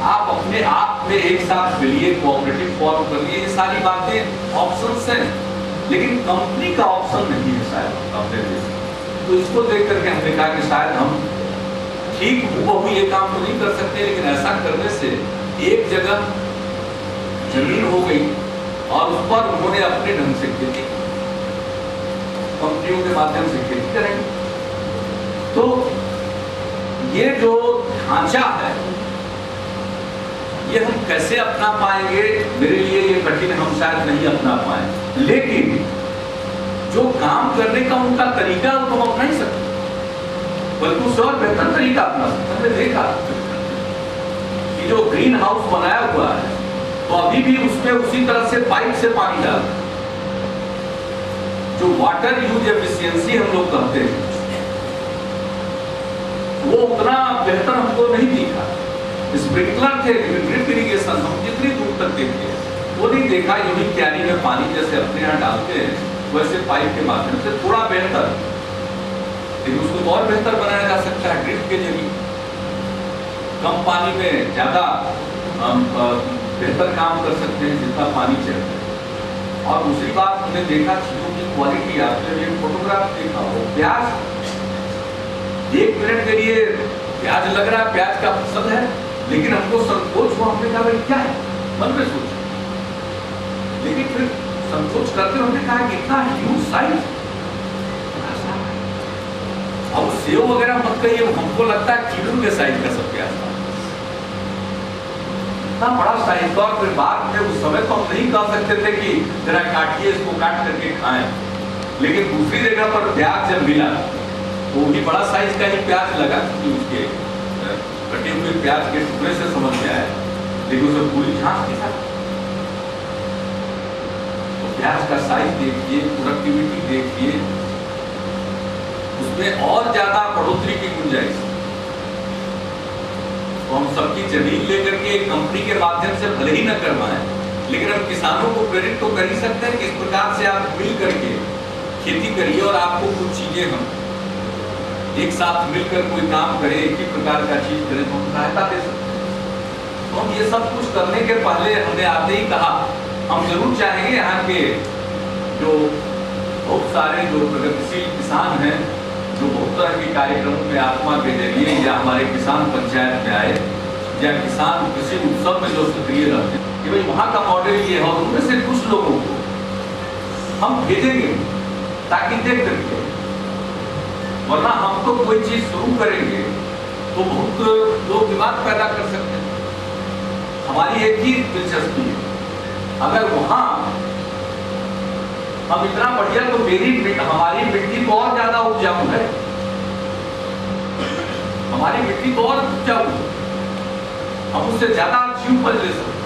आप अपने आप में एक साथ मिलिए, कोऑपरेटिव फॉर्म करिए, ये सारी बातें ऑप्शंस हैं, लेकिन कंपनी का ऑप्शन नहीं है शायद अपने देश में। तो इसको देख करके हमने कहा कि शायद हम ठीक हुबहू ये काम तो नहीं कर सकते, लेकिन ऐसा करने से एक जगह जमीन हो गई और उस पर उन्होंने अपने ढंग से खेती, कंपनियों के माध्यम से खेती करेंगे। तो ये जो ढांचा है ये हम कैसे अपना पाएंगे, मेरे लिए ये कठिन, हम शायद नहीं अपना पाए, लेकिन जो काम करने का उनका तरीका वो तो हम अपना ही सकते, बल्कि उससे और बेहतर तरीका अपना सकते। हमने देखा कि जो ग्रीन हाउस बनाया हुआ है तो अभी भी उसमें उसी तरह से पाइप से पानी डाल, जो वाटर यूज एफिशिएंसी हम लोग कहते हैं वो उतना बेहतर हमको नहीं दिखा। स्प्रिंकलर थे, ड्रिप इरिगेशन हम जितनी दूर तक देखते हैं वो नहीं देखा। यूं क्यारी में पानी जैसे अपने यहाँ डालते हैं वैसे पाइप के माध्यम से थोड़ा बेहतर, लेकिन उसको और बेहतर बनाया जा सकता है ड्रिप के जरिए। कम पानी में ज्यादा बेहतर काम कर सकते हैं जितना पानी चाहिए। और दूसरी बात हमने देखा चीजों की क्वालिटी, आपने एक फोटोग्राफ देखा वो प्याज, 1 मिनट के लिए प्याज लग रहा है, प्याज का फसल है, लेकिन हमको संकोच हुआ, हमने कहा भाई क्या है, मन में सोचा, लेकिन फिर संकोच करते हमने कहा कि इतना ह्यूज साइज, अब सेव वगैरह मत कहिए, हमको लगता है कीड़ू के साइज का सब प्याज था, इतना बड़ा साइज। और फिर बाद में उस समय तो हम नहीं कह सकते थे कि जरा काटिए इसको, काट करके खाएं, लेकिन दूसरी जगह पर प्याज जब मिला वो भी बड़ा साइज का ही प्याज लगा, क्योंकि उसके कटे हुए प्याज के टुकड़े से समझ में आया, लेकिन उसे पूरी झांक के साथ तो प्याज का साइज देखिए, प्रोडक्टिविटी देखिए, उसमें और ज्यादा बढ़ोतरी की गुंजाइश। तो हम सबकी जमीन लेकर के एक कंपनी के माध्यम से भले ही न करवाएं, लेकिन हम किसानों को प्रेरित तो कर ही सकते हैं कि इस प्रकार से आप मिल करके खेती करिए और आपको कुछ चीजें हम एक साथ मिलकर कोई काम करें, एक ही प्रकार का चीज करें तो हम सहायता दे सकते हैं। तो हम ये सब कुछ करने के पहले हमने आते ही कहा हम जरूर चाहेंगे यहाँ के जो बहुत सारे जो प्रगतिशील किसान हैं, जो बहुत तरह के कार्यक्रमों में आत्मा के जरिए या हमारे किसान पंचायत में आए या किसान कृषि उत्सव में जो सक्रिय रहते हैं, कि भाई वहाँ का मॉडल ये है, और उनमें से कुछ लोगों को हम भेजेंगे ताकि देख करके, वरना हम तो कोई चीज शुरू करेंगे तो बहुत लोग दिमाग पैदा कर सकते हैं। हमारी एक ही दिलचस्पी है, अगर वहां हम इतना बढ़िया, तो हमारी मिट्टी तो और ज्यादा उपजाऊ है, हमारी मिट्टी तो और उपजाऊ है, हम उससे ज्यादा अच्छी उपज ले सकते।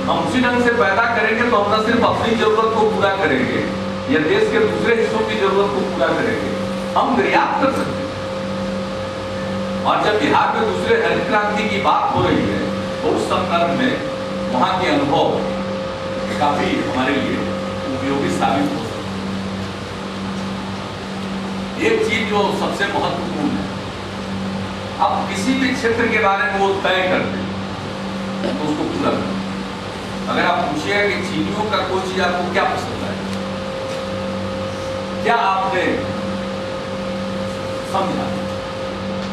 हम उसी ढंग से पैदा करेंगे तो हम न सिर्फ अपनी जरूरत को पूरा करेंगे या देश के दूसरे हिस्सों की जरूरत को पूरा करेंगे, हम निर्यात कर सकते हैं। और जब बिहार में दूसरे हरित क्रांति की बात हो रही है तो उस संदर्भ में वहां के अनुभव काफी हमारे लिए उपयोगी साबित हो सकते हैं। एक चीज जो सबसे महत्वपूर्ण है, अब किसी भी क्षेत्र के बारे में वो तय करते हैं तो उसको पूरा करें। अगर आप पूछिएगा कि चीनियों का कोई चीज आपको क्या पसंद है, क्या आपने समझा,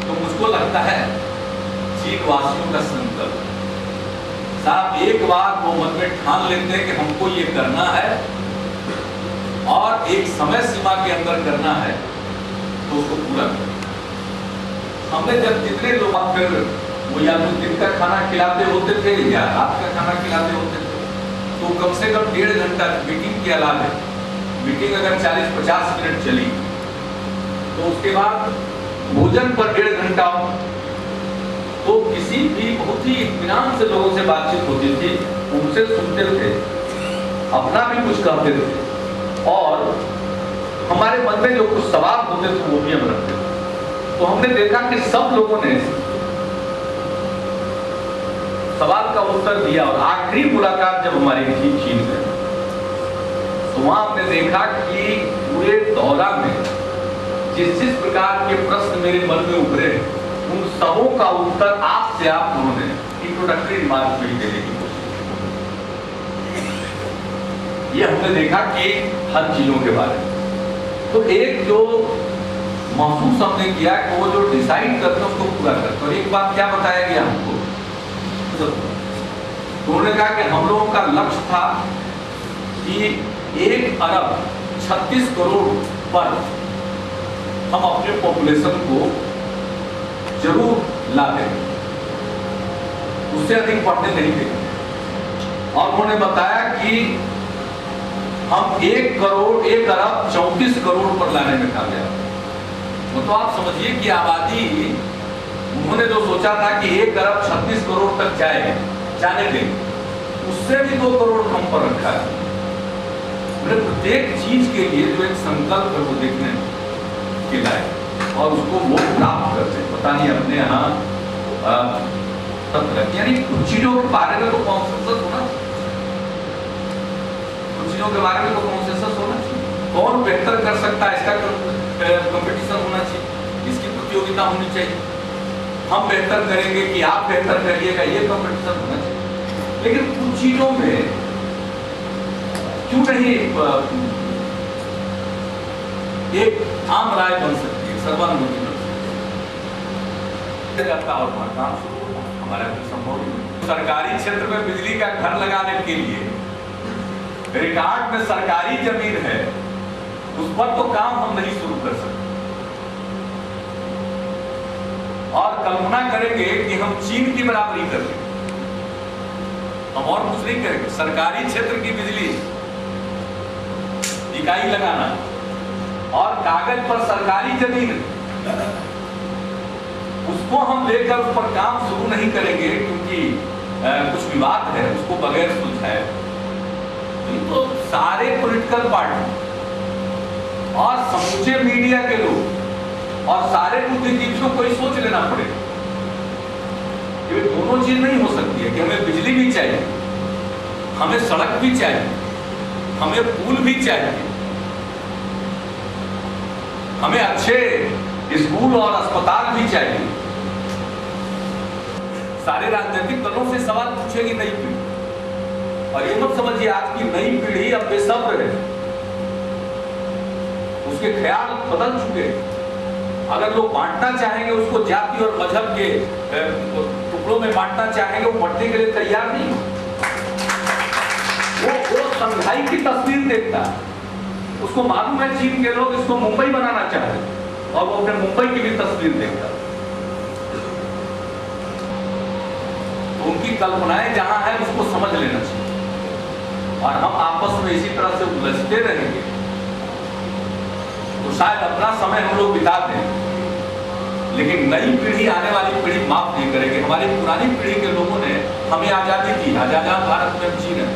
तो मुझको लगता है चीन वासियों का संकल्प, साहब एक बार वो मन में ठान लेते हैं कि हमको ये करना है और एक समय सीमा के अंदर करना है तो उसको पूरा करें। हमने जब जितने लोग फिर वो या तो दिन का खाना खिलाते होते थे या रात का खाना खिलाते होते थे, तो कम से कम 1.5 घंटा मीटिंग के अलावा, मीटिंग अगर 40-50 मिनट चली तो उसके बाद भोजन पर 1.5 घंटा, तो किसी भी बहुत ही इत्मीनान से लोगों से बातचीत होती थी, उनसे सुनते थे, अपना भी कुछ कहते थे और हमारे मन में जो कुछ सवाल होते थे वो भी हम रखते थे। तो हमने देखा कि सब लोगों ने सवाल का उत्तर दिया और आखिरी मुलाकात जब हमारी थी चीन में, तो वहां हमने देखा कि पूरे दौरा में जिस जिस प्रकार के प्रश्न मेरे मन में उभरे उन सबों का उत्तर आपसे आप उन्होंने इंट्रोडक्टरी रिमार्क में ही देने की कोशिश की। ये हमने देखा कि हर चीजों के बारे में तो एक जो महसूस हमने किया कि वो जो डिसाइड करते हैं उसको पूरा करते। और एक बात क्या बताया गया हमको, तो उन्होंने कहा कि हम लोगों का लक्ष्य था कि 1 अरब 36 करोड़ पर हम अपने पॉपुलेशन को जरूर ला दें, उससे अधिक बढ़ने नहीं देंगे। और उन्होंने बताया कि हम 1 अरब 34 करोड़ पर लाने में कामयाब। तो आप समझिए कि आबादी उन्होंने जो सोचा था कि 1 अरब 36 करोड़ तक जाने दें, उससे भी 2 करोड़ कम पर रखा है। प्रत्येक चीज के लिए जो एक संकल्प है वो देखने के लायक, और उसको वो प्राप्त करते हैं। पता नहीं अपने यहाँ यानी कुछ चीजों के बारे में तो कॉन्सेंसस होना, कुछ चीजों के बारे में तो कॉन्सेंसस होना चाहिए। कौन बेहतर कर सकता है इसका कंपटीशन होना चाहिए, इसकी प्रतियोगिता होनी चाहिए। हम बेहतर करेंगे कि आप बेहतर करिएगा, ये कंपटीशन होना चाहिए। लेकिन कुछ चीजों में क्यों नहीं एक आम राय बन सकती है, सर्वानुमति बन सकती है। और काम शुरू होता है, हमारे संभव नहीं। सरकारी क्षेत्र में बिजली का घर लगाने के लिए रिकॉर्ड में सरकारी जमीन है, उस पर तो काम हम नहीं शुरू कर सकते। और कल्पना करेंगे कि हम चीन की बराबरी कर लें, हम और कुछ नहीं करेंगे। सरकारी क्षेत्र की बिजली इकाई लगाना और कागज पर सरकारी जमीन, उसको हम लेकर उस पर काम शुरू नहीं करेंगे क्योंकि कुछ विवाद है, उसको बगैर सुलझाए। तो सारे पॉलिटिकल पार्टी और समूचे मीडिया के लोग और सारे बुद्धिजीवियों को ही सोच लेना पड़ेगा। ये दोनों चीज नहीं हो सकती है कि हमें बिजली भी चाहिए, हमें सड़क भी चाहिए, हमें पुल भी चाहिए, हमें अच्छे स्कूल और अस्पताल भी चाहिए। सारे राजनीतिक दलों से सवाल पूछेगी नई पीढ़ी, और ये मत समझिए आज की नई पीढ़ी अब बेसब्र है, उसके ख्याल बदल चुके। अगर लोग बांटना चाहेंगे उसको जाति और मजहब के टुकड़ों में बांटना चाहेंगे, वो बढ़ने के लिए तैयार नहीं हो। वो संघाई की तस्वीर देखता है, उसको मालूम है चीन के लोग इसको मुंबई बनाना चाहते हैं, और वो अपने मुंबई की भी तस्वीर देखता है। तो उनकी कल्पनाएं जहां है उसको समझ लेना चाहिए। और हम आपस में इसी तरह से उलझते रहेंगे तो शायद अपना समय हम लोग बिता दें, लेकिन नई पीढ़ी, आने वाली पीढ़ी माफ नहीं करेगी। हमारी पुरानी पीढ़ी के लोगों ने हमें आजादी दी, आजाद भारत में हम जी रहे।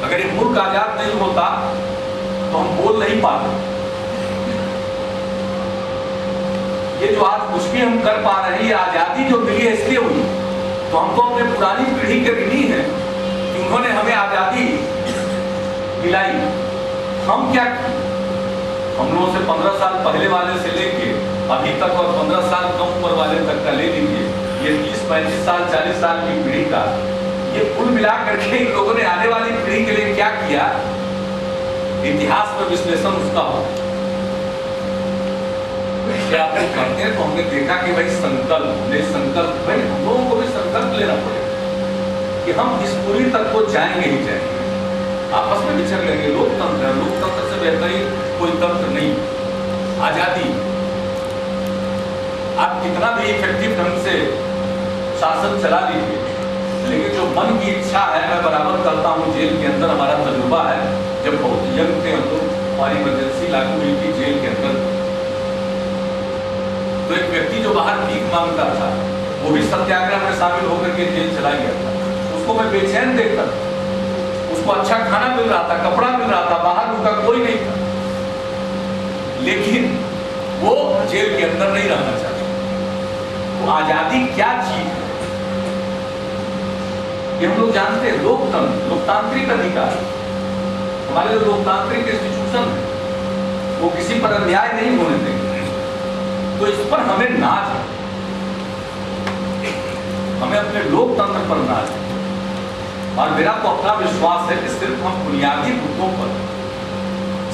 अगर ये मुल्क आजाद नहीं होता तो हम बोल नहीं पाते। ये जो आज कुछ भी हम कर पा रहे हैं, ये आजादी जो मिली है इसलिए हुई। तो हम तो अपने पुरानी पीढ़ी के ऋणी हैं कि उन्होंने हमें आजादी दिलाई। हम क्या, हम लोगों से 15 साल पहले वाले से लेके अभी तक और 15 साल कम उम्र वाले तक का ले लीजिए, ये 30-35 साल 40 साल की पीढ़ी का ये कुल मिला करके इन लोगों ने आने वाली पीढ़ी के लिए क्या किया, इतिहास में विश्लेषण उसका हो। आप करते हैं तो हमने देखा कि भाई संकल्प भाई हम लोगों को भी संकल्प लेना पड़ेगा कि हम इस पूरी तक को जाएंगे ही जाएंगे। आपस में विचर लेंगे। लोकतंत्र है, लोकतंत्र से बेहतरीन कोई तंत्र नहीं। आजादी, आप कितना भी इफेक्टिव ढंग से शासन चला लीजिए, लेकिन जो मन की इच्छा है, मैं बराबर करता हूँ, जेल के अंदर हमारा तजुर्बा है, जब बहुत यंग थे तो हमारी इमरजेंसी लागू हुई थी जेल के अंदर, तो एक व्यक्ति जो बाहर भीख मांगता था वो भी सत्याग्रह में शामिल होकर के जेल चला गया था। उसको मैं बेचैन देखता था, उसको अच्छा खाना मिल रहा था, कपड़ा मिल रहा था, बाहर उसका कोई नहीं था, लेकिन वो जेल के अंदर नहीं रहना चाहता। तो आजादी क्या चीज है ये हम लोग जानते हैं। लोकतंत्र, लोकतांत्रिक अधिकार, हमारे जो लोकतांत्रिक इंस्टीट्यूशन है वो किसी पर अन्याय नहीं होने देंगे। तो इस पर हमें नाज है। हमें अपने लोकतंत्र पर नाज है। और मेरा तो अपना विश्वास है कि सिर्फ हम बुनियादी मुद्दों पर,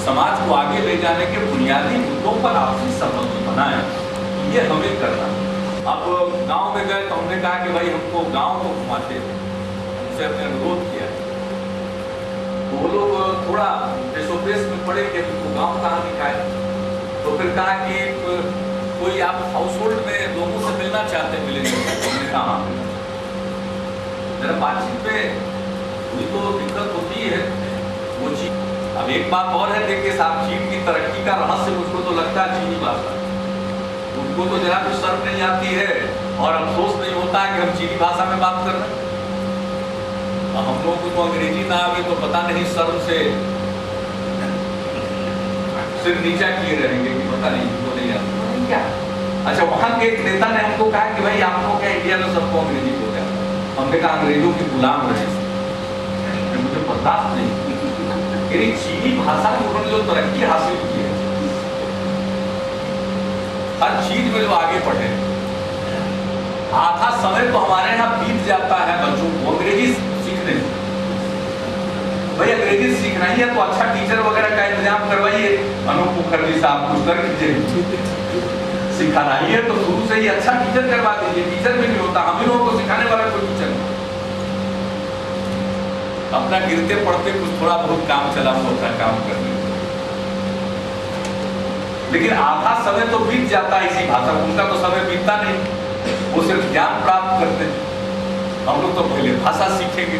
समाज को आगे ले जाने के बुनियादी मुद्दों पर आपसी सहमति बनाएं, ये हमें करना। अब गांव में गए तो हमने कहा कि भाई हमको गांव को घुमाते हैं, उनसे हमने अनुरोध किया। तो वो लोग थोड़ा देशोपेश में पड़े कि हमको गांव कहाँ दिखाए। तो फिर कहा कि कोई आप हाउस होल्ड में लोगों से मिलना चाहते हैं, मिलेंगे? हमने कहा हाँ। जरा बातचीत में थोड़ी तो दिक्कत होती है वो चीज। अब एक बात और है, देखिए साहब, चीन की तरक्की का रहस्य मुझको तो लगता है चीनी भाषा। उनको तो जरा भी शर्म नहीं आती है और अफसोस नहीं होता है कि हम चीनी भाषा में बात कर रहे हैं। हम लोगों को तो अंग्रेजी ना आवे तो पता नहीं शर्म से सिर नीचा किए रहेंगे कि पता नहीं इनको नहीं आता क्या। अच्छा, वहां के एक नेता ने हमको कहा कि भाई आप लोग क्या इंडिया में सबको अंग्रेजी बोलते हैं? हमने कहा अंग्रेजों की गुलाम रहे, मुझे बर्दाश्त नहीं। चीनी भाषा में उन्होंने जो तरक्की हासिल की है, हर चीज में जो आगे बढ़े, आधा समय तो हमारे यहाँ बीत जाता है बच्चों को अंग्रेजी सीखने में। भाई अंग्रेजी सीखना ही है तो अच्छा टीचर वगैरह का इंतजाम करवाइए। अनूप मुखर्जी साहब कुछ कर दीजिए, सिखाना ही है तो शुरू से ही अच्छा टीचर करवा दीजिए। टीचर भी नहीं होता, हम ही लोगों को सिखाने वाला कोई टीचर नहीं। अपना गिरते पड़ते कुछ थोड़ा बहुत काम चला होता काम करने, लेकिन आधा समय तो बीत जाता है इसी भाषा। उनका तो समय बीतता नहीं, वो सिर्फ ज्ञान प्राप्त करते हैं। हम लोग तो पहले भाषा सीखेंगे।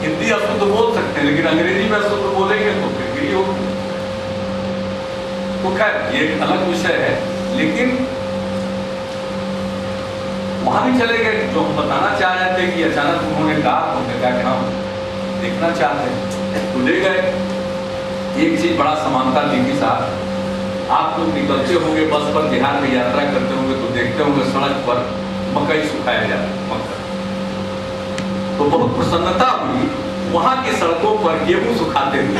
हिंदी अशुद्ध बोल सकते हैं, लेकिन अंग्रेजी में अशुद्ध बोलेंगे तो फिर भी होगी। तो खैर ये एक अलग विषय है, लेकिन वहां भी चले गए। जो हम बताना चाह रहे थे कि अचानक उन्होंने कहा, उन्होंने कहा कि हम देखना चाहते हैं, तो ले गए। एक चीज बड़ा समानता देखी साहब, आप लोग निकलते होंगे बस पर, बिहार में यात्रा करते होंगे तो देखते होंगे सड़क पर मकई सुखाया जा रहा है, मक्का। तो बहुत प्रसन्नता हुई, वहां की सड़कों पर गेहूं सुखाते हुए।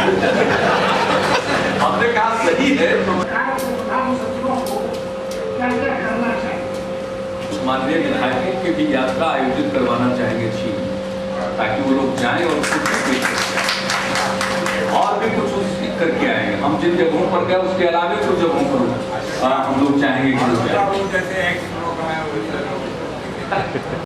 हमने कहा सही है, तो माननीय विधायकों की भी यात्रा आयोजित करवाना चाहेंगे चीन, ताकि वो लोग जाएं और कुछ और भी कुछ सीख करके आएंगे। हम जिन जगहों पर गए उसके अलावा कुछ जगहों पर हम लोग चाहेंगे कि